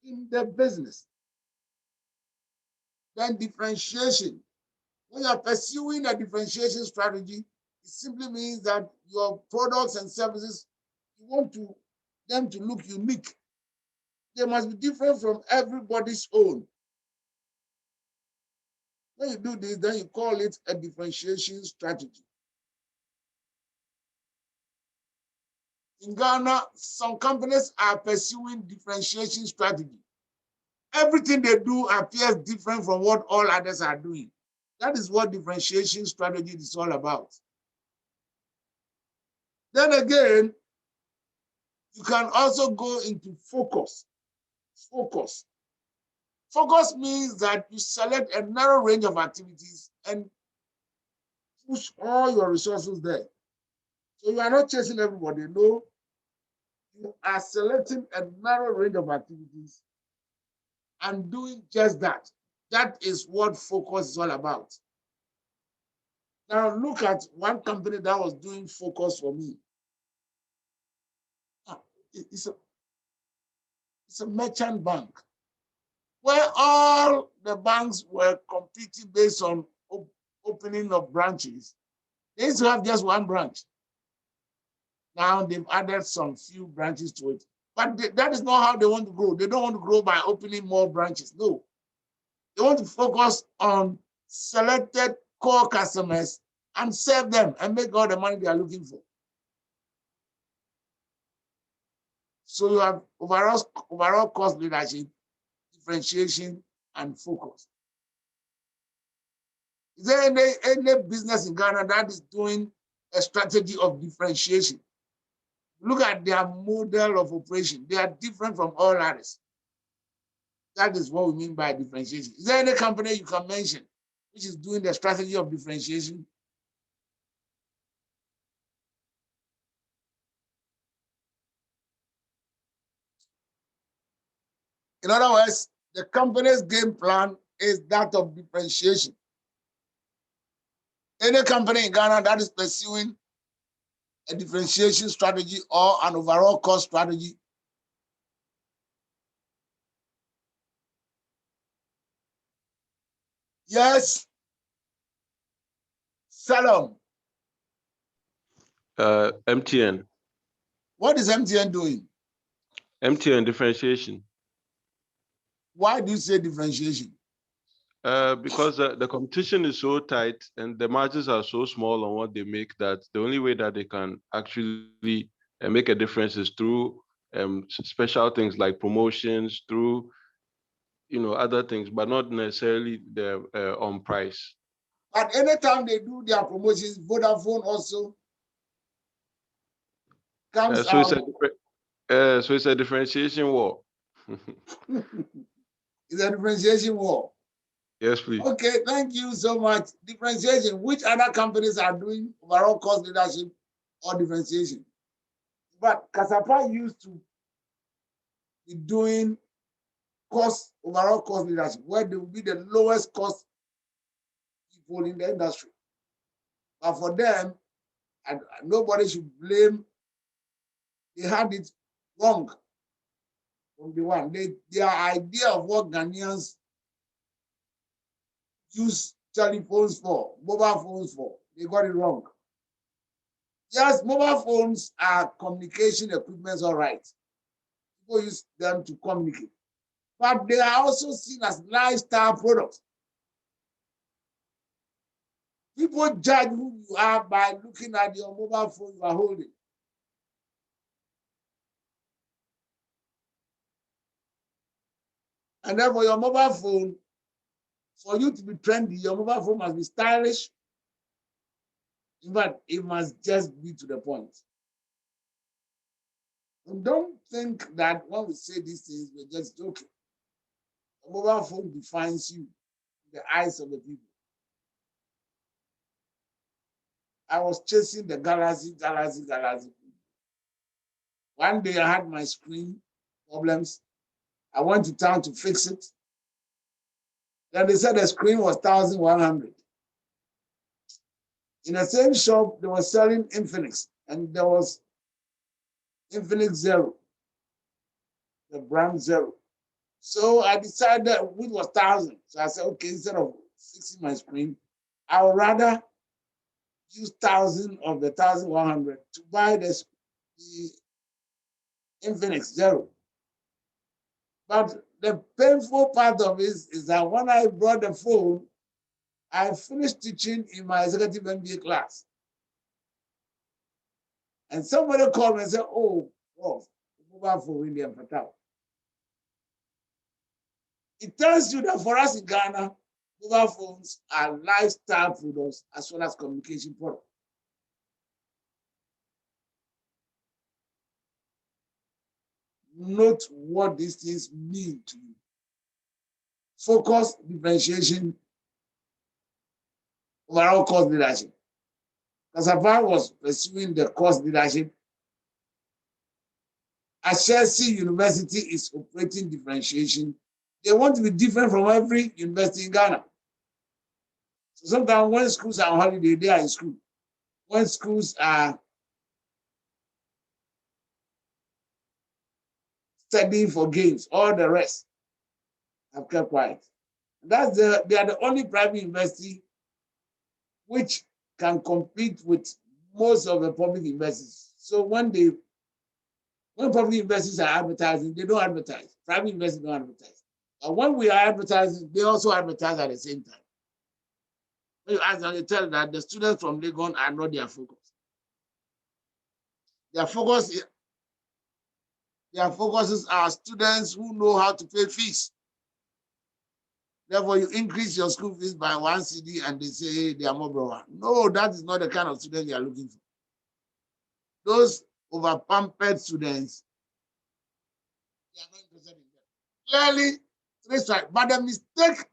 in the business. Then differentiation. When you are pursuing a differentiation strategy, it simply means that your products and services, you want them to look unique. They must be different from everybody's own. When you do this, then you call it a differentiation strategy. In Ghana, some companies are pursuing differentiation strategy. Everything they do appears different from what all others are doing. That is what differentiation strategy is all about. Then again, you can also go into focus. Focus. Focus means that you select a narrow range of activities and push all your resources there. So you are not chasing everybody. No, you are selecting a narrow range of activities and doing just that. That is what focus is all about. Now look at one company that was doing focus for me. It's a merchant bank where all the banks were competing based on opening of branches. They used to have just one branch. Now they've added some few branches to it. But that is not how they want to grow. They don't want to grow by opening more branches. No. They want to focus on selected core customers and serve them and make all the money they are looking for. So you have overall cost leadership, differentiation, and focus. Is there any business in Ghana that is doing a strategy of differentiation? Look at their model of operation. They are different from all others. That is what we mean by differentiation. Is there any company you can mention which is doing the strategy of differentiation? In other words, the company's game plan is that of differentiation. Any company in Ghana that is pursuing a differentiation strategy or an overall cost strategy Yes. Salam. MTN. What is MTN doing? MTN differentiation. Why do you say differentiation? Because the competition is so tight and the margins are so small on what they make that the only way that they can actually make a difference is through special things like promotions, through other things, but not necessarily the on price. But anytime they do their promotions, Vodafone also comes so out. So it's a differentiation war. It's a differentiation war. Yes, please. Okay, thank you so much. Differentiation. Which other companies are doing overall cost leadership or differentiation? But Kasapa used to be doing overall cost leadership, where they will be the lowest cost people in the industry. But for them, and nobody should blame, they had it wrong from the one. Their idea of what Ghanaians use telephones for, mobile phones for, they got it wrong. Yes, mobile phones are communication equipment, all right. People use them to communicate. But they are also seen as lifestyle products. People judge who you are by looking at your mobile phone you are holding. And then for your mobile phone, for you to be trendy, your mobile phone must be stylish. In fact, it must just be to the point. And don't think that when we say these things, we're just joking. A mobile phone defines you in the eyes of the people. I was chasing the galaxy. One day I had my screen problems. I went to town to fix it. Then they said the screen was 1,100. In the same shop, they were selling Infinix, and there was Infinix Zero, the brand Zero. So I decided it was 1,000. So I said, okay, instead of fixing my screen, I would rather use 1,000 of the 1,100 to buy the Infinix Zero. But the painful part of it is that when I brought the phone, I finished teaching in my executive MBA class. And somebody called me and said, oh, Prof, mobile phone in the It tells you that for us in Ghana, mobile phones are lifestyle products as well as communication products. Note what these things mean to you. Focus, differentiation, overall course leadership. Cassava was pursuing the course leadership. Ashesi University is operating differentiation. They want to be different from every university in Ghana. So sometimes when schools are on holiday, they are in school. When schools are studying for games, all the rest have kept quiet. They are the only private university which can compete with most of the public universities. So when public universities are advertising, they don't advertise. Private universities don't advertise. But when we are advertising, they also advertise at the same time. When you ask them, they tell that the students from Legon are not their focus. Their focuses are students who know how to pay fees. Therefore, you increase your school fees by 1 CD and they say, hey, they are more brother. No, that is not the kind of students you are looking for. Those over-pampered students, they are not interested in them. Clearly, that's right. But the mistake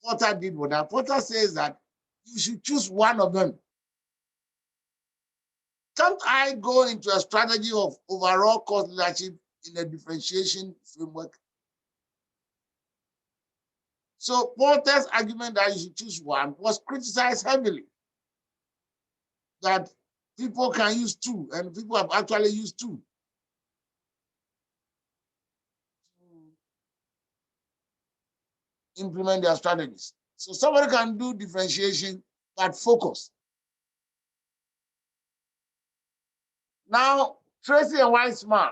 Porter did was that Porter says that you should choose one of them. Can't I go into a strategy of overall course leadership in a differentiation framework? So Porter's argument that you should choose one was criticized heavily. That people can use two, and people have actually used two. To implement their strategies. So somebody can do differentiation, but focus. Now, Tracy and Weissman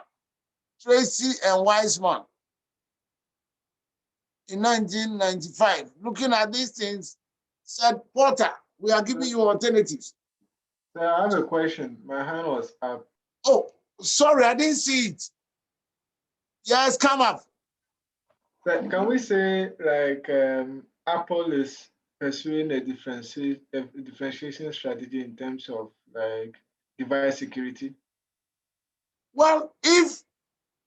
in 1995, looking at these things, said, Porter, we are giving you alternatives. Sir, I have a question. My hand was up. Oh, sorry, I didn't see it. Yes, come up. Sir, can we say like Apple is pursuing a differentiation strategy in terms of like device security? Well, if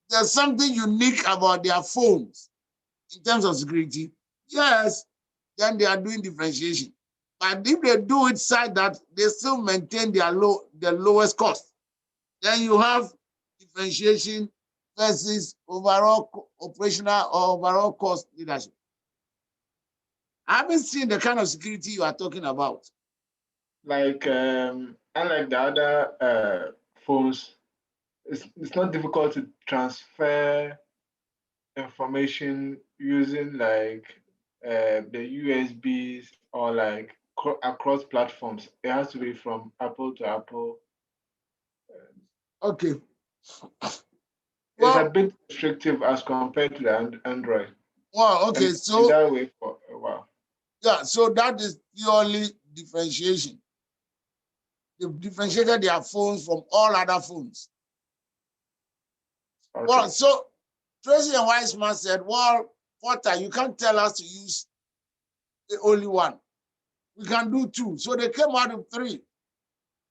there's something unique about their phones in terms of security, yes, then they are doing differentiation. But if they do it side that they still maintain the lowest cost, then you have differentiation versus overall operational or overall cost leadership. I haven't seen the kind of security you are talking about. Like unlike the other phones, it's not difficult to transfer information using like the USBs or like across platforms. It has to be from Apple to Apple Okay. It's a bit restrictive as compared to the Android. Well, okay, And so that way for a while. yeah, so that is purely differentiation. They've differentiated their phones from all other phones. Okay. Well, so Tracy and Weissman said, well, Potter, you can't tell us to use the only one. We can do two. So they came out with three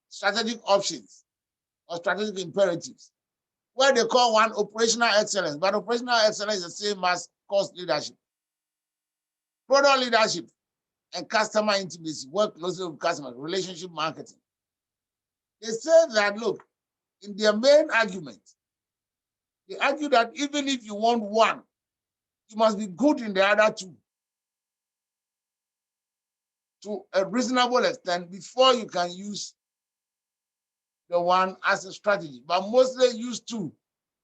strategic options or strategic imperatives, where they call one operational excellence, but operational excellence is the same as cost leadership. Product leadership and customer intimacy, work closely with customers, relationship marketing. They say that, look, in their main argument, they argue that even if you want one, you must be good in the other two to a reasonable extent before you can use the one as a strategy, but mostly use two.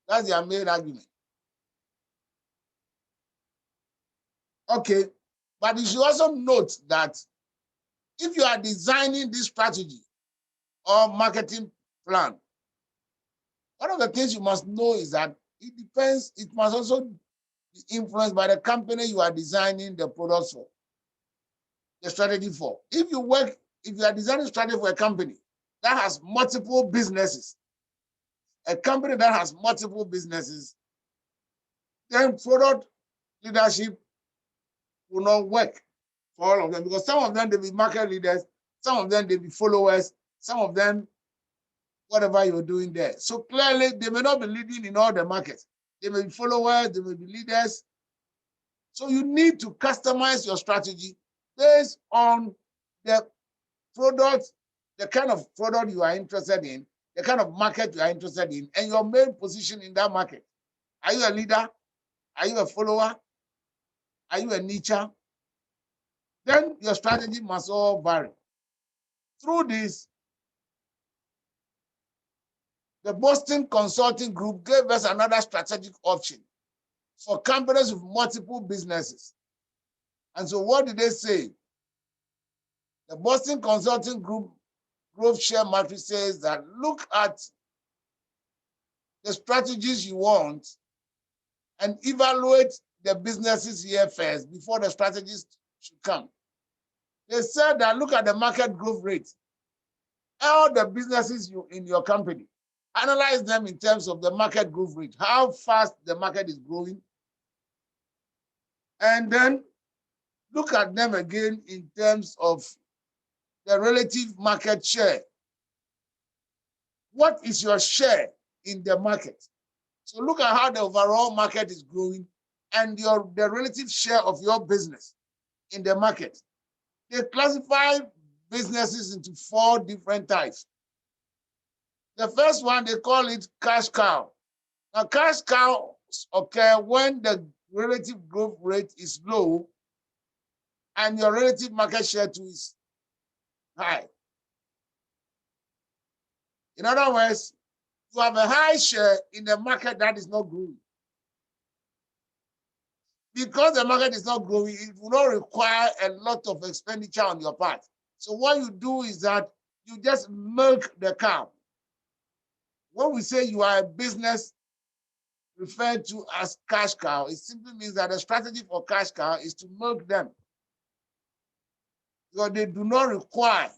That's their main argument. Okay, but you should also note that if you are designing this strategy or marketing plan, one of the things you must know is that it depends, it must also be influenced by the company you are designing the products for, the strategy for. If you are designing strategy for a company that has multiple businesses, a company that has multiple businesses, then product leadership will not work for all of them, because some of them, they be market leaders, some of them, they be followers, some of them, whatever you're doing there. So clearly, they may not be leading in all the markets. They may be followers, they may be leaders. So you need to customize your strategy based on the product, the kind of product you are interested in, the kind of market you are interested in, and your main position in that market. Are you a leader? Are you a follower? Are you a nicher? Then your strategy must all vary. Through this, the Boston Consulting Group gave us another strategic option for companies with multiple businesses. And so what did they say? The Boston Consulting Group growth share matrix says that look at the strategies you want and evaluate the businesses here first before the strategies should come. They said that look at the market growth rate. All the businesses in your company, analyze them in terms of the market growth rate, how fast the market is growing, and then look at them again in terms of the relative market share. What is your share in the market? So look at how the overall market is growing and the relative share of your business in the market. They classify businesses into 4 different types. The first one, they call it cash cow. Now, cash cows occur when the relative growth rate is low and your relative market share too is high. In other words, you have a high share in the market that is not growing. Because the market is not growing, it will not require a lot of expenditure on your part. So what you do is that you just milk the cow. When we say you are a business referred to as cash cow, it simply means that the strategy for cash cow is to milk them. Because they do not require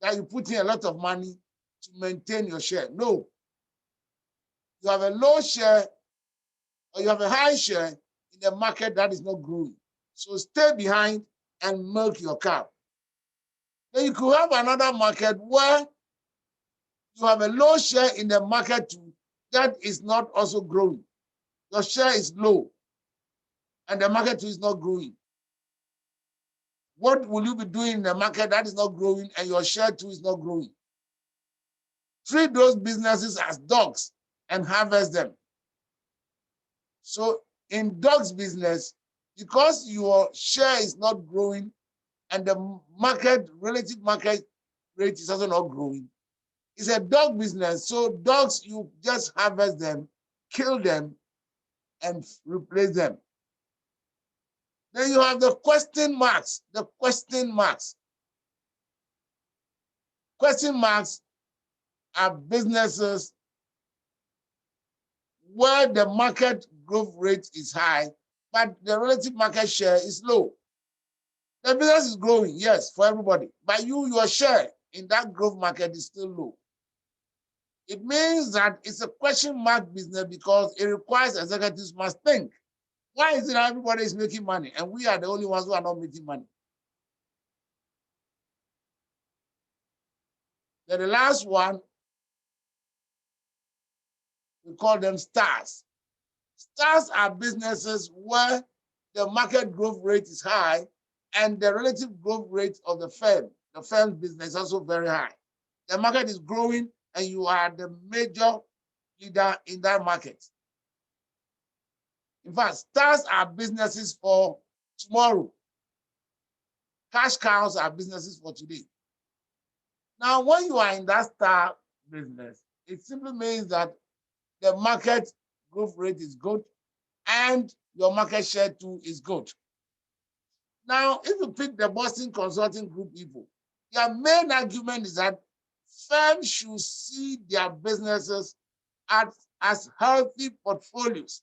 that you put in a lot of money to maintain your share. No. You have a low share or you have a high share in a market that is not growing. So stay behind and milk your cow. Then you could have another market where you have a low share in the market too that is not also growing. Your share is low and the market too is not growing. What will you be doing in the market that is not growing and your share too is not growing? Treat those businesses as dogs and harvest them. So in dogs business, because your share is not growing and the relative market rate is also not growing, it's a dog business. So dogs, you just harvest them, kill them, and replace them. Then you have the question marks, Question marks are businesses where the market growth rate is high, but the relative market share is low. The business is growing, yes, for everybody, but your share in that growth market is still low. It means that it's a question mark business because it requires executives must think, why is it that everybody is making money and we are the only ones who are not making money? Then the last one, we call them stars. Stars are businesses where the market growth rate is high and the relative growth rate of the firm's business is also very high. The market is growing and you are the major leader in that market. In fact, stars are businesses for tomorrow. Cash cows are businesses for today. Now, when you are in that star business, it simply means that the market growth rate is good and your market share too is good. Now, if you pick the Boston Consulting Group people, their main argument is that firms should see their businesses as healthy portfolios,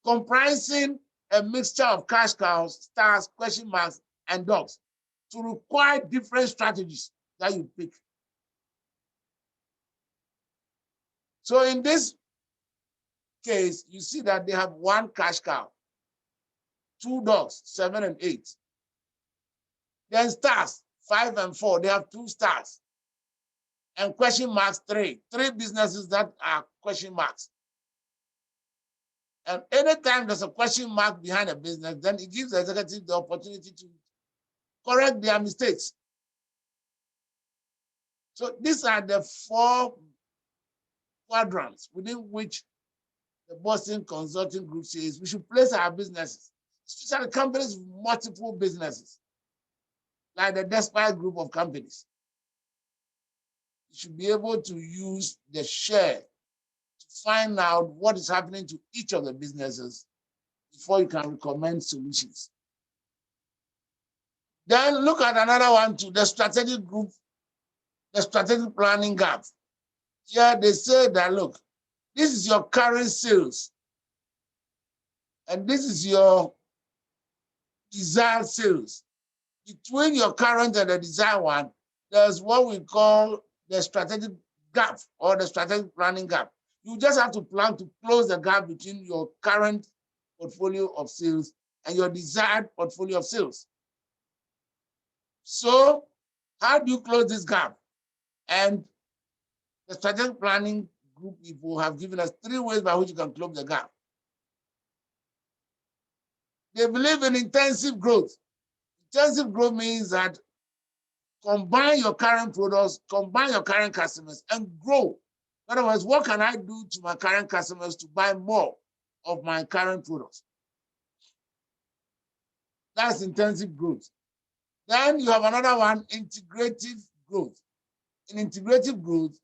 comprising a mixture of cash cows, stars, question marks, and dogs, to require different strategies that you pick. So in this case, you see that they have one cash cow, 2 dogs, 7 and 8. Then stars, 5 and 4, they have 2 stars. And question marks, 3 businesses that are question marks. And anytime there's a question mark behind a business, then it gives the executive the opportunity to correct their mistakes. So these are the 4 quadrants within which the Boston Consulting Group says we should place our businesses, especially companies with multiple businesses, like the Despite Group of companies. You should be able to use the share to find out what is happening to each of the businesses before you can recommend solutions. Then look at another one too, the strategic group, the strategic planning gap. Here they say that, look, this is your current sales, and this is your desired sales. Between your current and the desired one, there's what we call the strategic gap or the strategic planning gap. You just have to plan to close the gap between your current portfolio of sales and your desired portfolio of sales. So how do you close this gap? And the strategic planning group people have given us 3 ways by which you can close the gap. They believe in intensive growth. Intensive growth means that combine your current products, combine your current customers, and grow. In other words, what can I do to my current customers to buy more of my current products? That's intensive growth. Then you have another one, integrative growth. In integrative growth,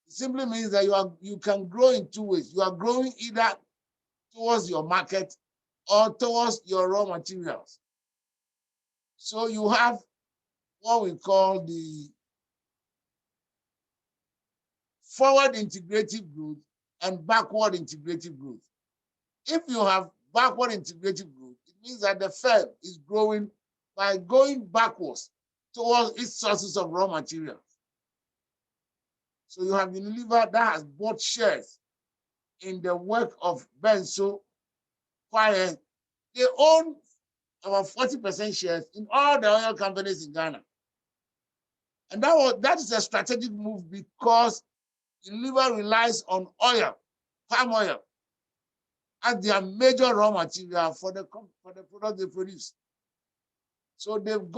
it simply means that you can grow in 2 ways. You are growing either towards your market or towards your raw materials. So you have what we call the forward integrative growth and backward integrative growth. If you have backward integrative growth, it means that the firm is growing by going backwards towards its sources of raw materials. So you have Unilever that has bought shares in the work of Benso, Quiet. They own about 40% shares in all the oil companies in Ghana. And that is a strategic move because Unilever relies on oil, palm oil, as their major raw material for the product they produce. So they've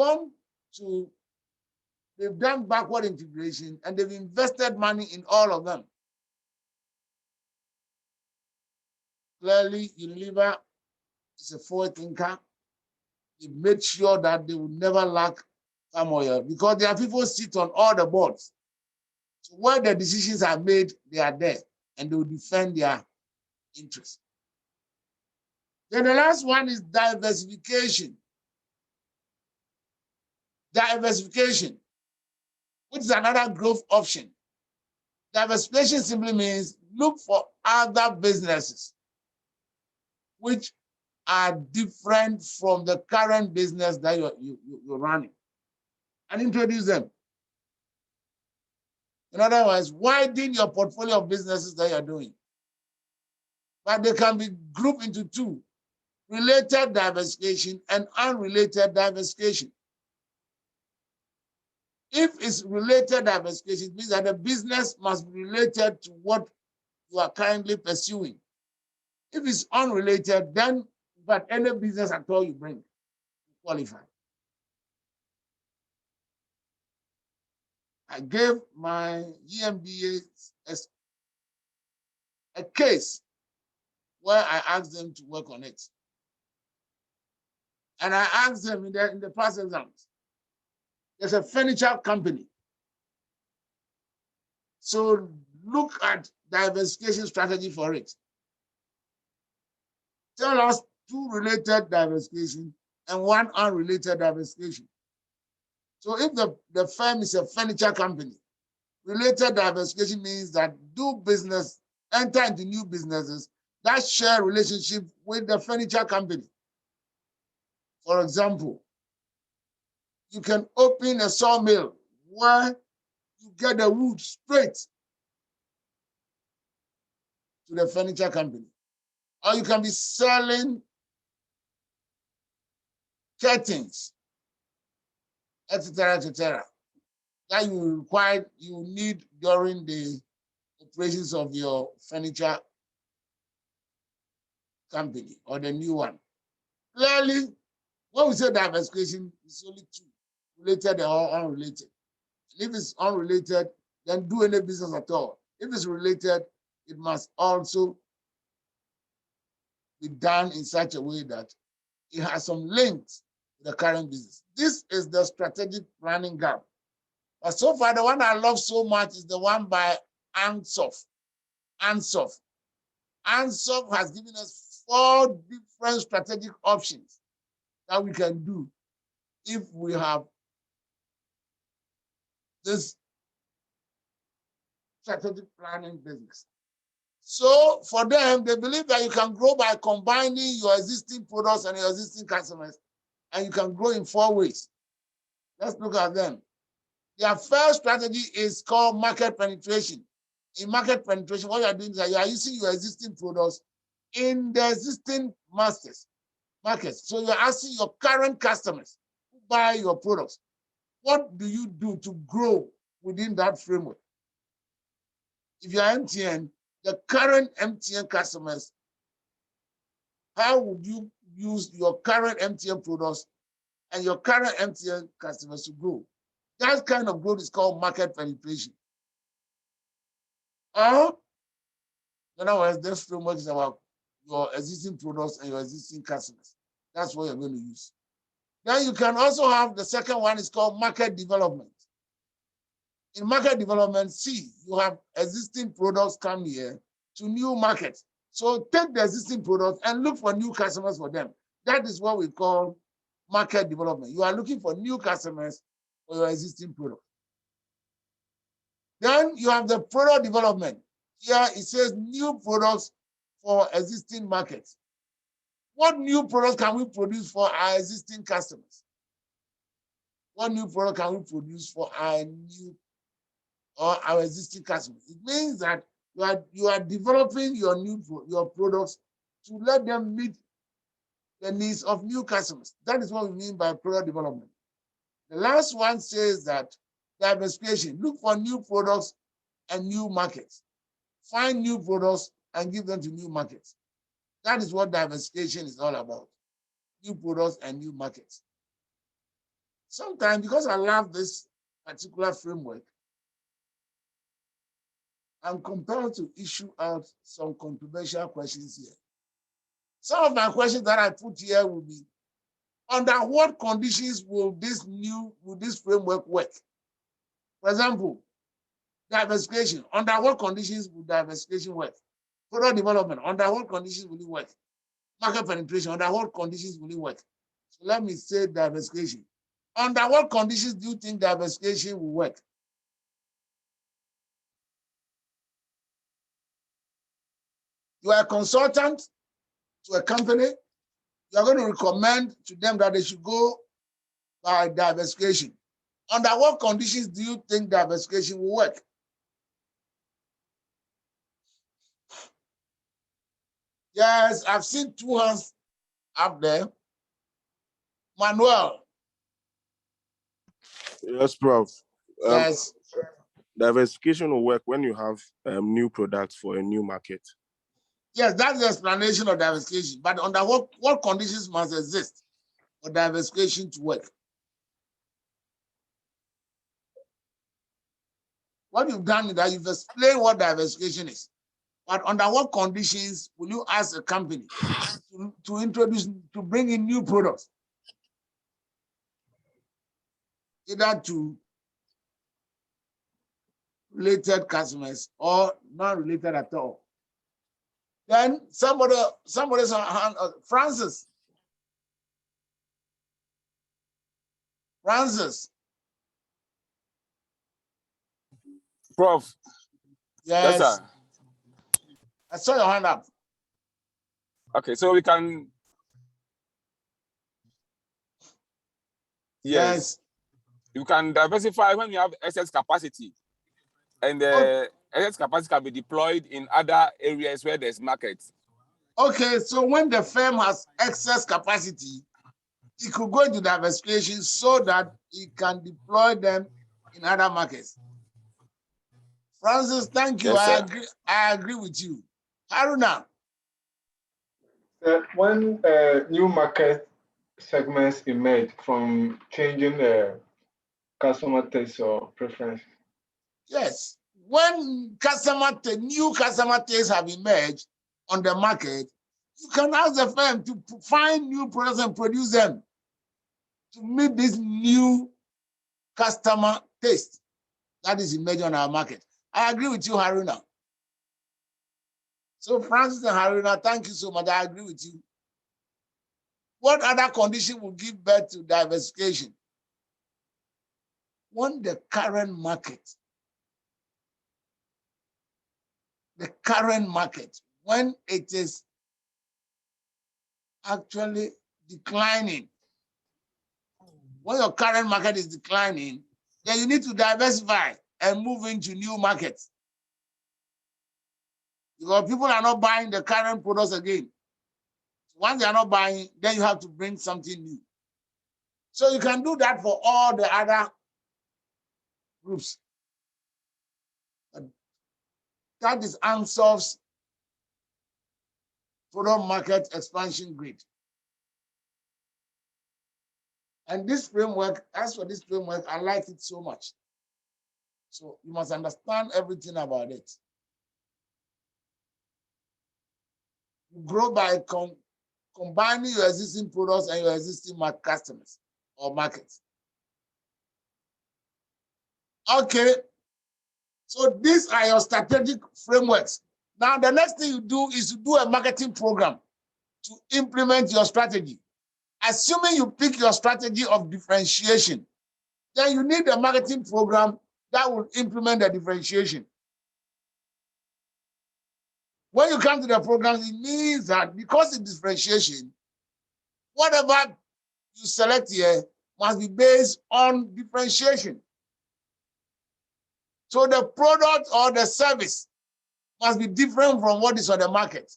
done backward integration and they've invested money in all of them. Clearly, Unilever is a forward thinker. They made sure that they will never lack palm oil because their people sit on all the boards. So where the decisions are made, they are there and they will defend their interests. Then the last one is diversification. Diversification, which is another growth option. Diversification simply means look for other businesses which are different from the current business that you're running and introduce them. In other words, widen your portfolio of businesses that you're doing. But they can be grouped into two: related diversification and unrelated diversification. If it's related diversification, it means that the business must be related to what you are currently pursuing. If it's unrelated, then but any business at all you bring qualify. I gave my EMBA a case where I asked them to work on it. And I asked them in the past exams, there's a furniture company. So look at diversification strategy for it. Tell us 2 related diversification and 1 unrelated diversification. So if the firm is a furniture company, related diversification means that do business, enter into new businesses that share relationship with the furniture company. For example, you can open a sawmill where you get the wood straight to the furniture company. Or you can be selling curtains, etc., that you need during the operations of your furniture company or the new one. Clearly, when we say diversification, it's only 2, related or unrelated. And if it's unrelated, then do any business at all. If it's related, it must also be done in such a way that it has some links to the current business. This is the strategic planning gap. But so far, the one I love so much is the one by Ansoff. Ansoff has given us 4 different strategic options that we can do if we have this strategic planning business. So for them, they believe that you can grow by combining your existing products and your existing customers, and you can grow in 4 ways. Let's look at them. Their first strategy is called market penetration. In market penetration, what you are doing is that you are using your existing products in the existing markets. So you're asking your current customers who buy your products, what do you do to grow within that framework? If you're MTN, the current MTN customers, how would you use your current MTN products and your current MTN customers to grow? That kind of growth is called market penetration. Or, in other words, this framework is about your existing products and your existing customers. That's what you're going to use. Then you can also have the second one is called market development. In market development, you have existing products come here to new markets. So take the existing products and look for new customers for them. That is what we call market development. You are looking for new customers for your existing product. Then you have the product development. Here it says new products for existing markets. What new products can we produce for our existing customers? What new product can we produce for our new or our existing customers? It means that you are developing your products to let them meet the needs of new customers. That is what we mean by product development. The last one says that diversification. Look for new products and new markets. Find new products and give them to new markets. That is what diversification is all about. New products and new markets. Sometimes, because I love this particular framework, I'm compelled to issue out some controversial questions here. Some of my questions that I put here will be, under what conditions will this framework work? For example, diversification. Under what conditions will diversification work? Product development. Under what conditions will it work? Market penetration. Under what conditions will it work? So let me say diversification. Under what conditions do you think diversification will work? You are a consultant to a company. You are going to recommend to them that they should go by diversification. Under what conditions do you think diversification will work? Yes, I've seen 2 hands up there. Manuel. Yes, Prof. Yes. Diversification will work when you have new products for a new market. Yes, that's the explanation of diversification. But under what conditions must exist for diversification to work? What you've done is that you've explained what diversification is. But under what conditions will you ask a company to introduce, to bring in new products? Either to related customers or not related at all. Then somebody's on hand, Francis. Prof. Yes. Yes, sir. I saw your hand up. Okay, so we can. Yes. You can diversify when you have excess capacity, and the excess capacity can be deployed in other areas where there's market. Okay, so when the firm has excess capacity, it could go into diversification so that it can deploy them in other markets. Francis, thank you. Yes, I agree with you. Haruna. When new market segments emerge from changing customer tastes or preference. Yes, when new customer tastes have emerged on the market, you can ask the firm to find new products and produce them to meet this new customer taste that is emerging on our market. I agree with you, Haruna. So Francis and Haruna, thank you so much. I agree with you. What other condition will give birth to diversification? When the current market, when it is actually declining, when your current market is declining, then you need to diversify and move into new markets. Because people are not buying the current products again. Once they are not buying, then you have to bring something new. So you can do that for all the other groups. That is Ansoff's product market expansion grid. And this framework, as for this framework, I like it so much. So you must understand everything about it. You grow by combining your existing products and your existing customers or markets. Okay, so these are your strategic frameworks. Now, the next thing you do is to do a marketing program to implement your strategy. Assuming you pick your strategy of differentiation, then you need a marketing program that will implement the differentiation. When you come to the program, it means that because it's differentiation, whatever you select here must be based on differentiation. So the product or the service must be different from what is on the market.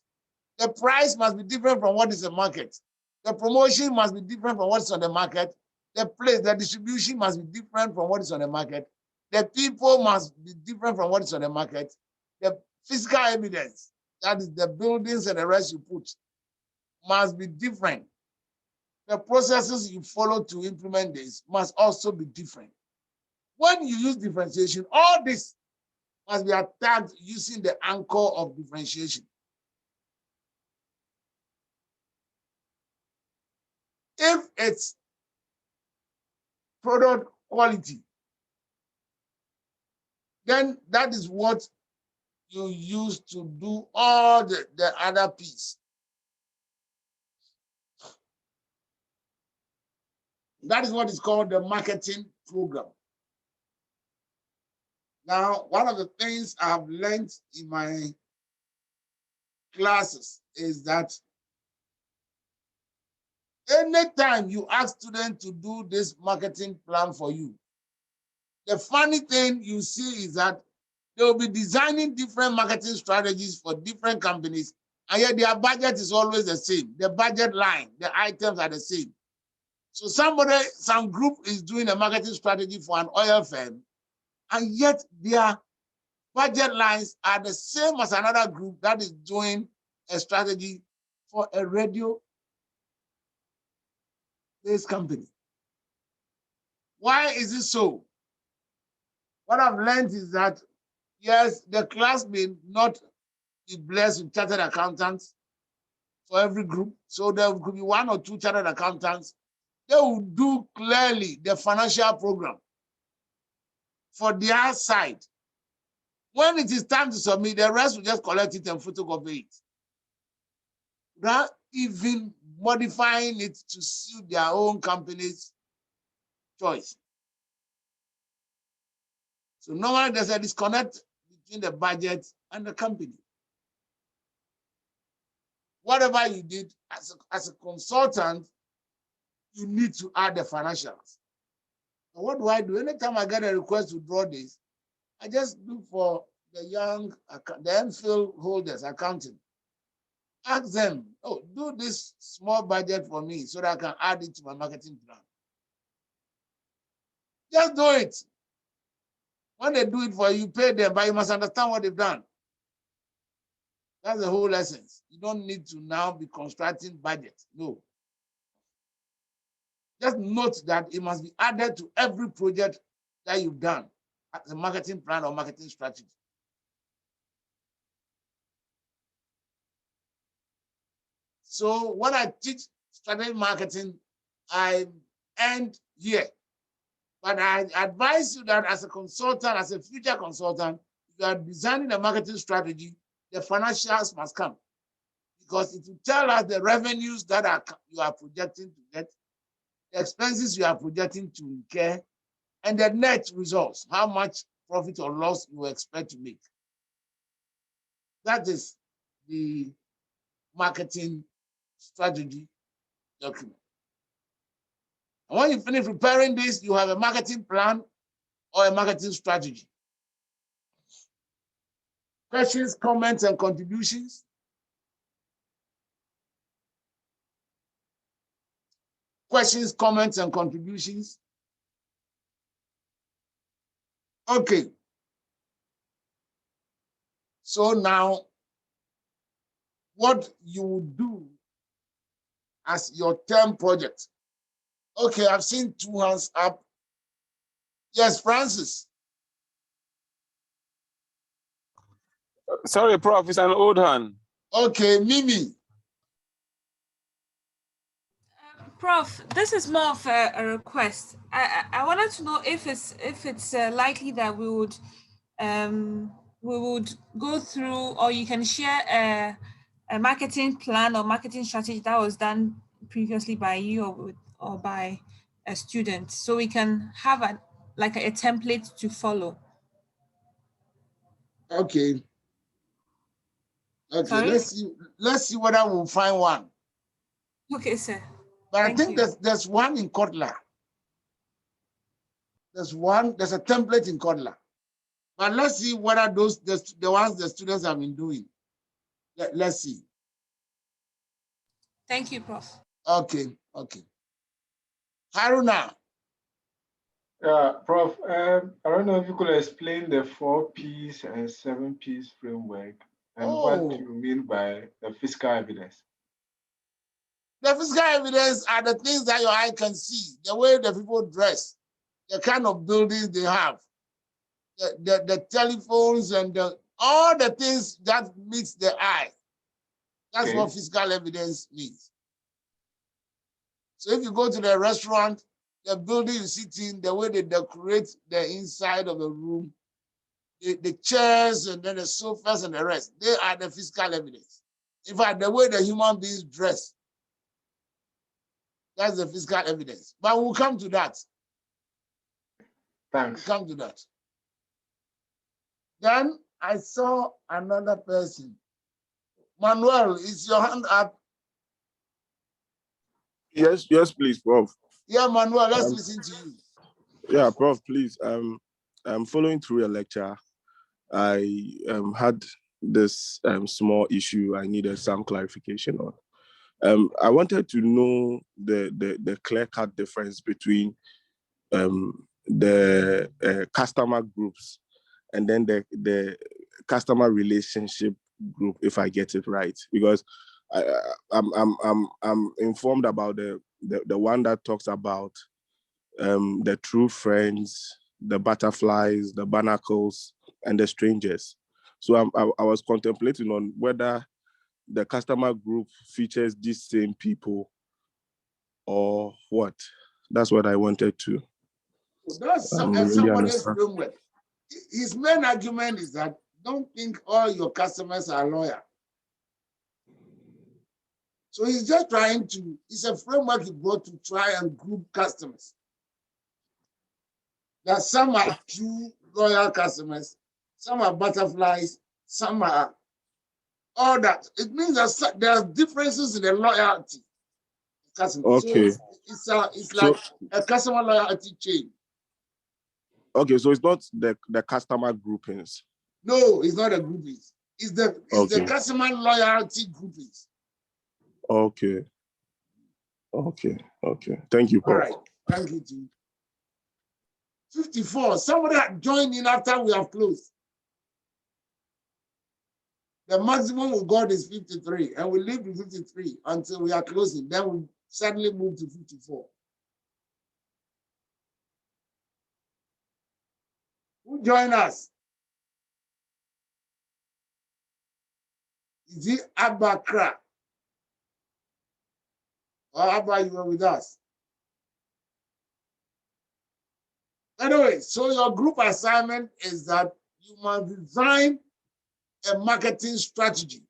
The price must be different from what is on the market. The promotion must be different from what is on the market. The distribution must be different from what is on the market. The people must be different from what is on the market. The physical evidence, that is the buildings and the rest you put, must be different. The processes you follow to implement this must also be different. When you use differentiation, all this must be attacked using the anchor of differentiation. If it's product quality, then that is what you use to do all the other piece. That is what is called the marketing program. Now, one of the things I have learned in my classes is that anytime you ask students to do this marketing plan for you, the funny thing you see is that they will be designing different marketing strategies for different companies, and yet their budget is always the same. The budget line, the items are the same. So some group is doing a marketing strategy for an oil firm, and yet their budget lines are the same as another group that is doing a strategy for a radio-based company. Why is it so? What I've learned is that, yes, the class may not be blessed with chartered accountants for every group. So there could be 1 or 2 chartered accountants. They will do clearly the financial program for their side. When it is time to submit, the rest will just collect it and photocopy it. Not even modifying it to suit their own company's choice. So normally there's a disconnect between the budget and the company. Whatever you did as a consultant, you need to add the financials. And what do? Anytime I get a request to draw this, I just look for the MPhil holders accounting. Ask them, oh, do this small budget for me so that I can add it to my marketing plan. Just do it. When they do it for you, pay them, but you must understand what they've done. That's the whole essence. You don't need to now be constructing budget. No. Just note that it must be added to every project that you've done as a marketing plan or marketing strategy. So when I teach strategic marketing, I end here. But I advise you that as a consultant, as a future consultant, if you are designing a marketing strategy, the financials must come, because it will tell us the revenues that you are projecting to get, the expenses you are projecting to incur, and the net results, how much profit or loss you expect to make. That is the marketing strategy document. And when you finish preparing this, you have a marketing plan or a marketing strategy. Questions, comments, and contributions? Questions, comments, and contributions? Okay. So now, what you will do as your term project. Okay, I've seen 2 hands up. Yes, Francis. Sorry, Prof, it's an old hand. Okay, Mimi. Prof, this is more of a request. I wanted to know if it's likely that we would go through, or you can share a marketing plan or marketing strategy that was done previously by you or by a student, so we can have a template to follow. Okay. Okay. Sorry? Let's see whether we'll find one. Okay, sir. But Thank I think there's one in Kotler. There's a template in Kotler. But let's see whether the ones the students have been doing. Let's see. Thank you, Prof. Okay. Haruna. Yeah, Prof, I don't know if you could explain the 4 Ps and 7 Ps framework and what you mean by the physical evidence. The physical evidence are the things that your eye can see, the way the people dress, the kind of buildings they have, the telephones and all the things that meets the eye. That's what physical evidence means. So if you go to the restaurant, the building you sit in, the way they decorate the inside of the room, the chairs and then the sofas and the rest, they are the physical evidence. In fact, the way the human beings dress, that's the physical evidence. But we'll come to that. Thanks. We'll come to that. Then I saw another person. Manuel, is your hand up? Yes, please, Prof. Yeah, Manuel, let's listen to you. Yeah, Prof, please. I'm following through your lecture. I had this small issue I needed some clarification on. I wanted to know the clear-cut difference between the customer groups and then the customer relationship group, if I get it right, because I'm informed about the one that talks about the true friends, the butterflies, the barnacles, and the strangers. So I was contemplating on whether the customer group features these same people or what. That's what I wanted to That's really somebody's understand. framework. His main argument is that don't think all your customers are loyal. So he's just trying to, it's a framework he brought to try and group customers. That some are true loyal customers, some are butterflies, some are all that. It means that there are differences in the loyalty of customers. Okay. So it's like a customer loyalty chain. Okay, so it's not the customer groupings. No, it's not a groupings. It's the customer loyalty groupings. Okay. Thank you, Prof. All right. Thank you, too. 54. Somebody had joined in after we have closed. The maximum we got is 53, and we leave to 53 until we are closing. Then we suddenly move to 54. Who joined us? Is it Abakra? Or Abba, you were with us? Anyway, so your group assignment is that you must design a marketing strategy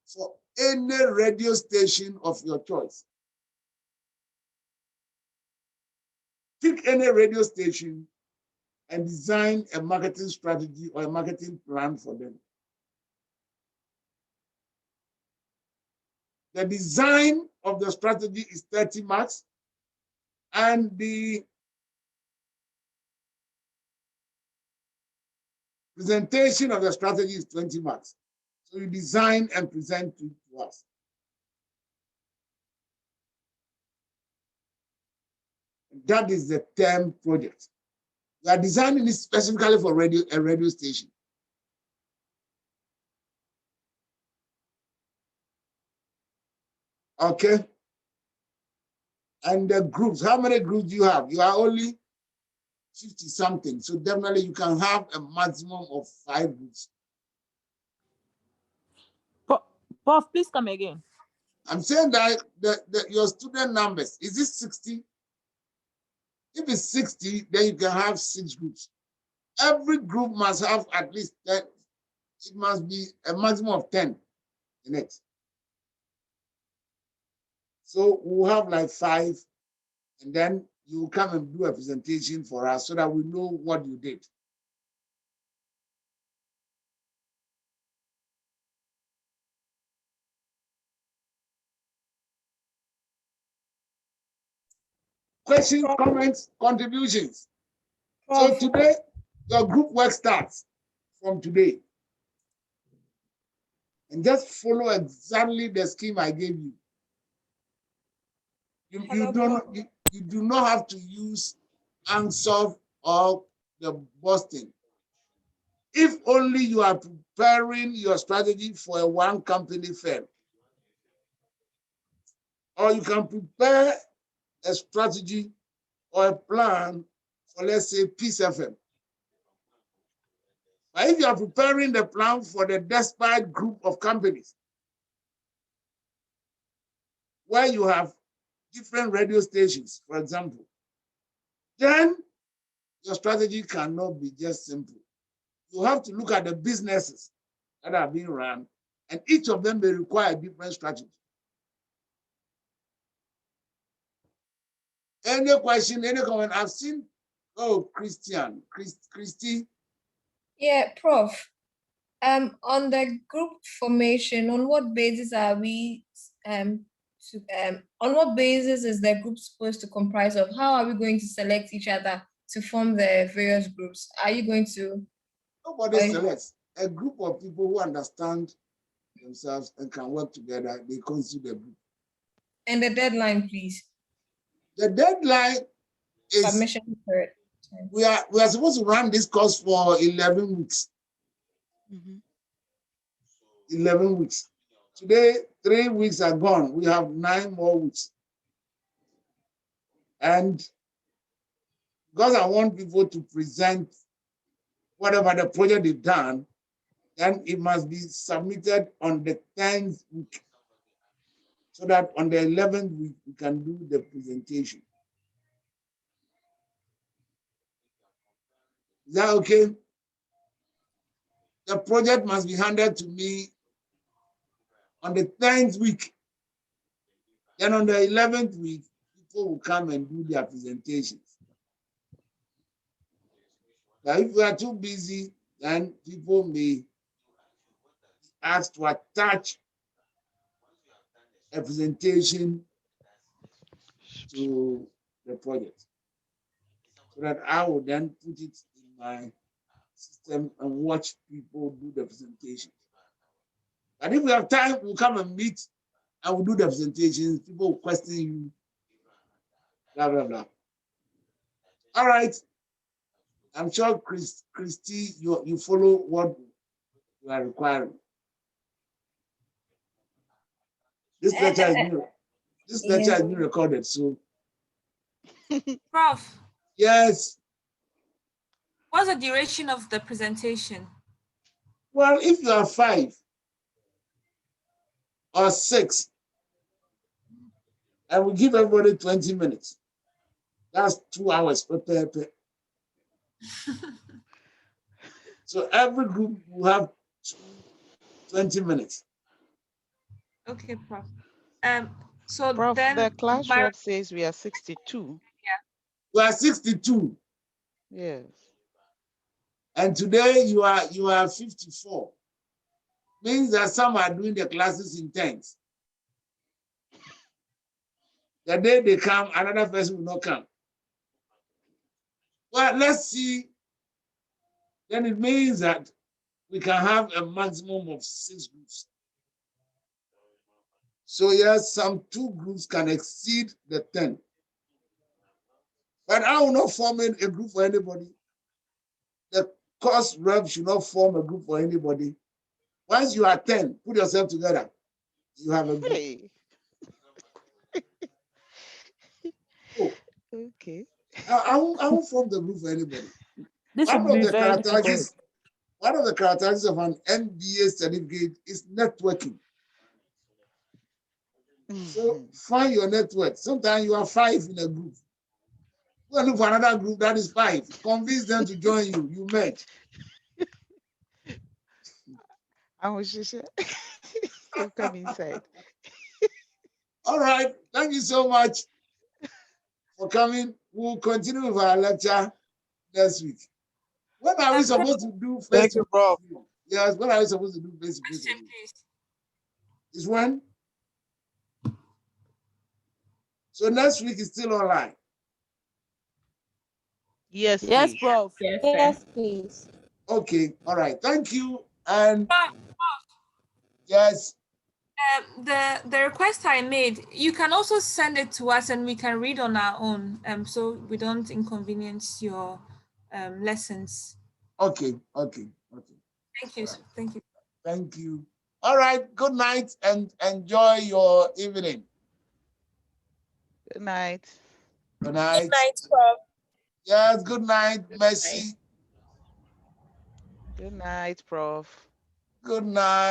for any radio station of your choice. Pick any radio station and design a marketing strategy or a marketing plan for them. The design of the strategy is 30 marks, and the presentation of the strategy is 20 marks. So you design and present it to us. That is the term project. We are designing it specifically for a radio station. Okay. And the groups, how many groups do you have? You are only 50 something. So definitely you can have a maximum of 5 groups. Prof, please come again. I'm saying that your student numbers, is it 60? If it's 60, then you can have 6 groups. Every group must have at least 10. It must be a maximum of 10 in it. So we'll have like 5, and then you come and do a presentation for us so that we know what you did. Questions, comments, contributions. So today, your group work starts from today. And just follow exactly the scheme I gave you. You do not have to use Ansoff or the Boston. If only you are preparing your strategy for a one company firm. Or you can prepare a strategy or a plan for, let's say, Peace FM. But if you are preparing the plan for the Despite group of companies, where you have different radio stations, for example, then your strategy cannot be just simple. You have to look at the businesses that are being run, and each of them may require a different strategy. Any question, any comment? I've seen, oh, Christy. Yeah, Prof. On the group formation, on what basis are we on what basis is the group supposed to comprise of? How are we going to select each other to form the various groups? Are you going to? Nobody selects. A group of people who understand themselves and can work together, they constitute a group. And the deadline, please. The deadline is submission period. We are supposed to run this course for 11 weeks. 11 weeks. Today, 3 weeks are gone. We have 9 more weeks. And because I want people to present whatever the project is done, then it must be submitted on the 10th week, so that on the 11th week, we can do the presentation. Is that okay? The project must be handed to me on the 10th week. Then on the 11th week, people will come and do their presentations. Now, if we are too busy, then people may ask to attach a presentation to the project, so that I will then put it in my system and watch people do the presentation. And if we have time, we'll come and meet and we'll do the presentations. People will question you, blah, blah, blah. All right. I'm sure, Christy, you follow what you are requiring. This lecture is being recorded, so. Prof. Yes. What's the duration of the presentation? Well, if you are 5 or 6, I will give everybody 20 minutes. That's 2 hours per paper. So every group will have 20 minutes. Okay, Prof. So Prof, then the class rep says we are 62. Yeah. We are 62. Yes. And today you are 54. Means that some are doing the classes in 10s. The day they come, another person will not come. Well, let's see. Then it means that we can have a maximum of 6 groups. So yes, some 2 groups can exceed the 10. But I will not form a group for anybody. The course rep should not form a group for anybody. Once you are 10, put yourself together. You have a group. Hey. Oh. Okay. I won't form the group for anybody. This would be very difficult. One of the characteristics of an MBA certificate is networking. So find your network. Sometimes you are 5 in a group. Go look for another group that is 5. Convince them to join you. You merge. I was just come inside. All right. Thank you so much for coming. We'll continue with our lecture next week. When are we supposed to do face-to-face? Thank you, Prof. Yes, when are we supposed to do face-to-face? Is when? So next week is still online. Yes, yes, please. Prof. Yes, please. Okay, all right. Thank you. And yes. The request I made, you can also send it to us and we can read on our own, so we don't inconvenience your lessons. Okay. Thank you. Right. Thank you. Thank you. All right. Good night and enjoy your evening. Good night. Good night. Good night, Prof. Yes, good night, Mercy. Good night, Prof. Good night.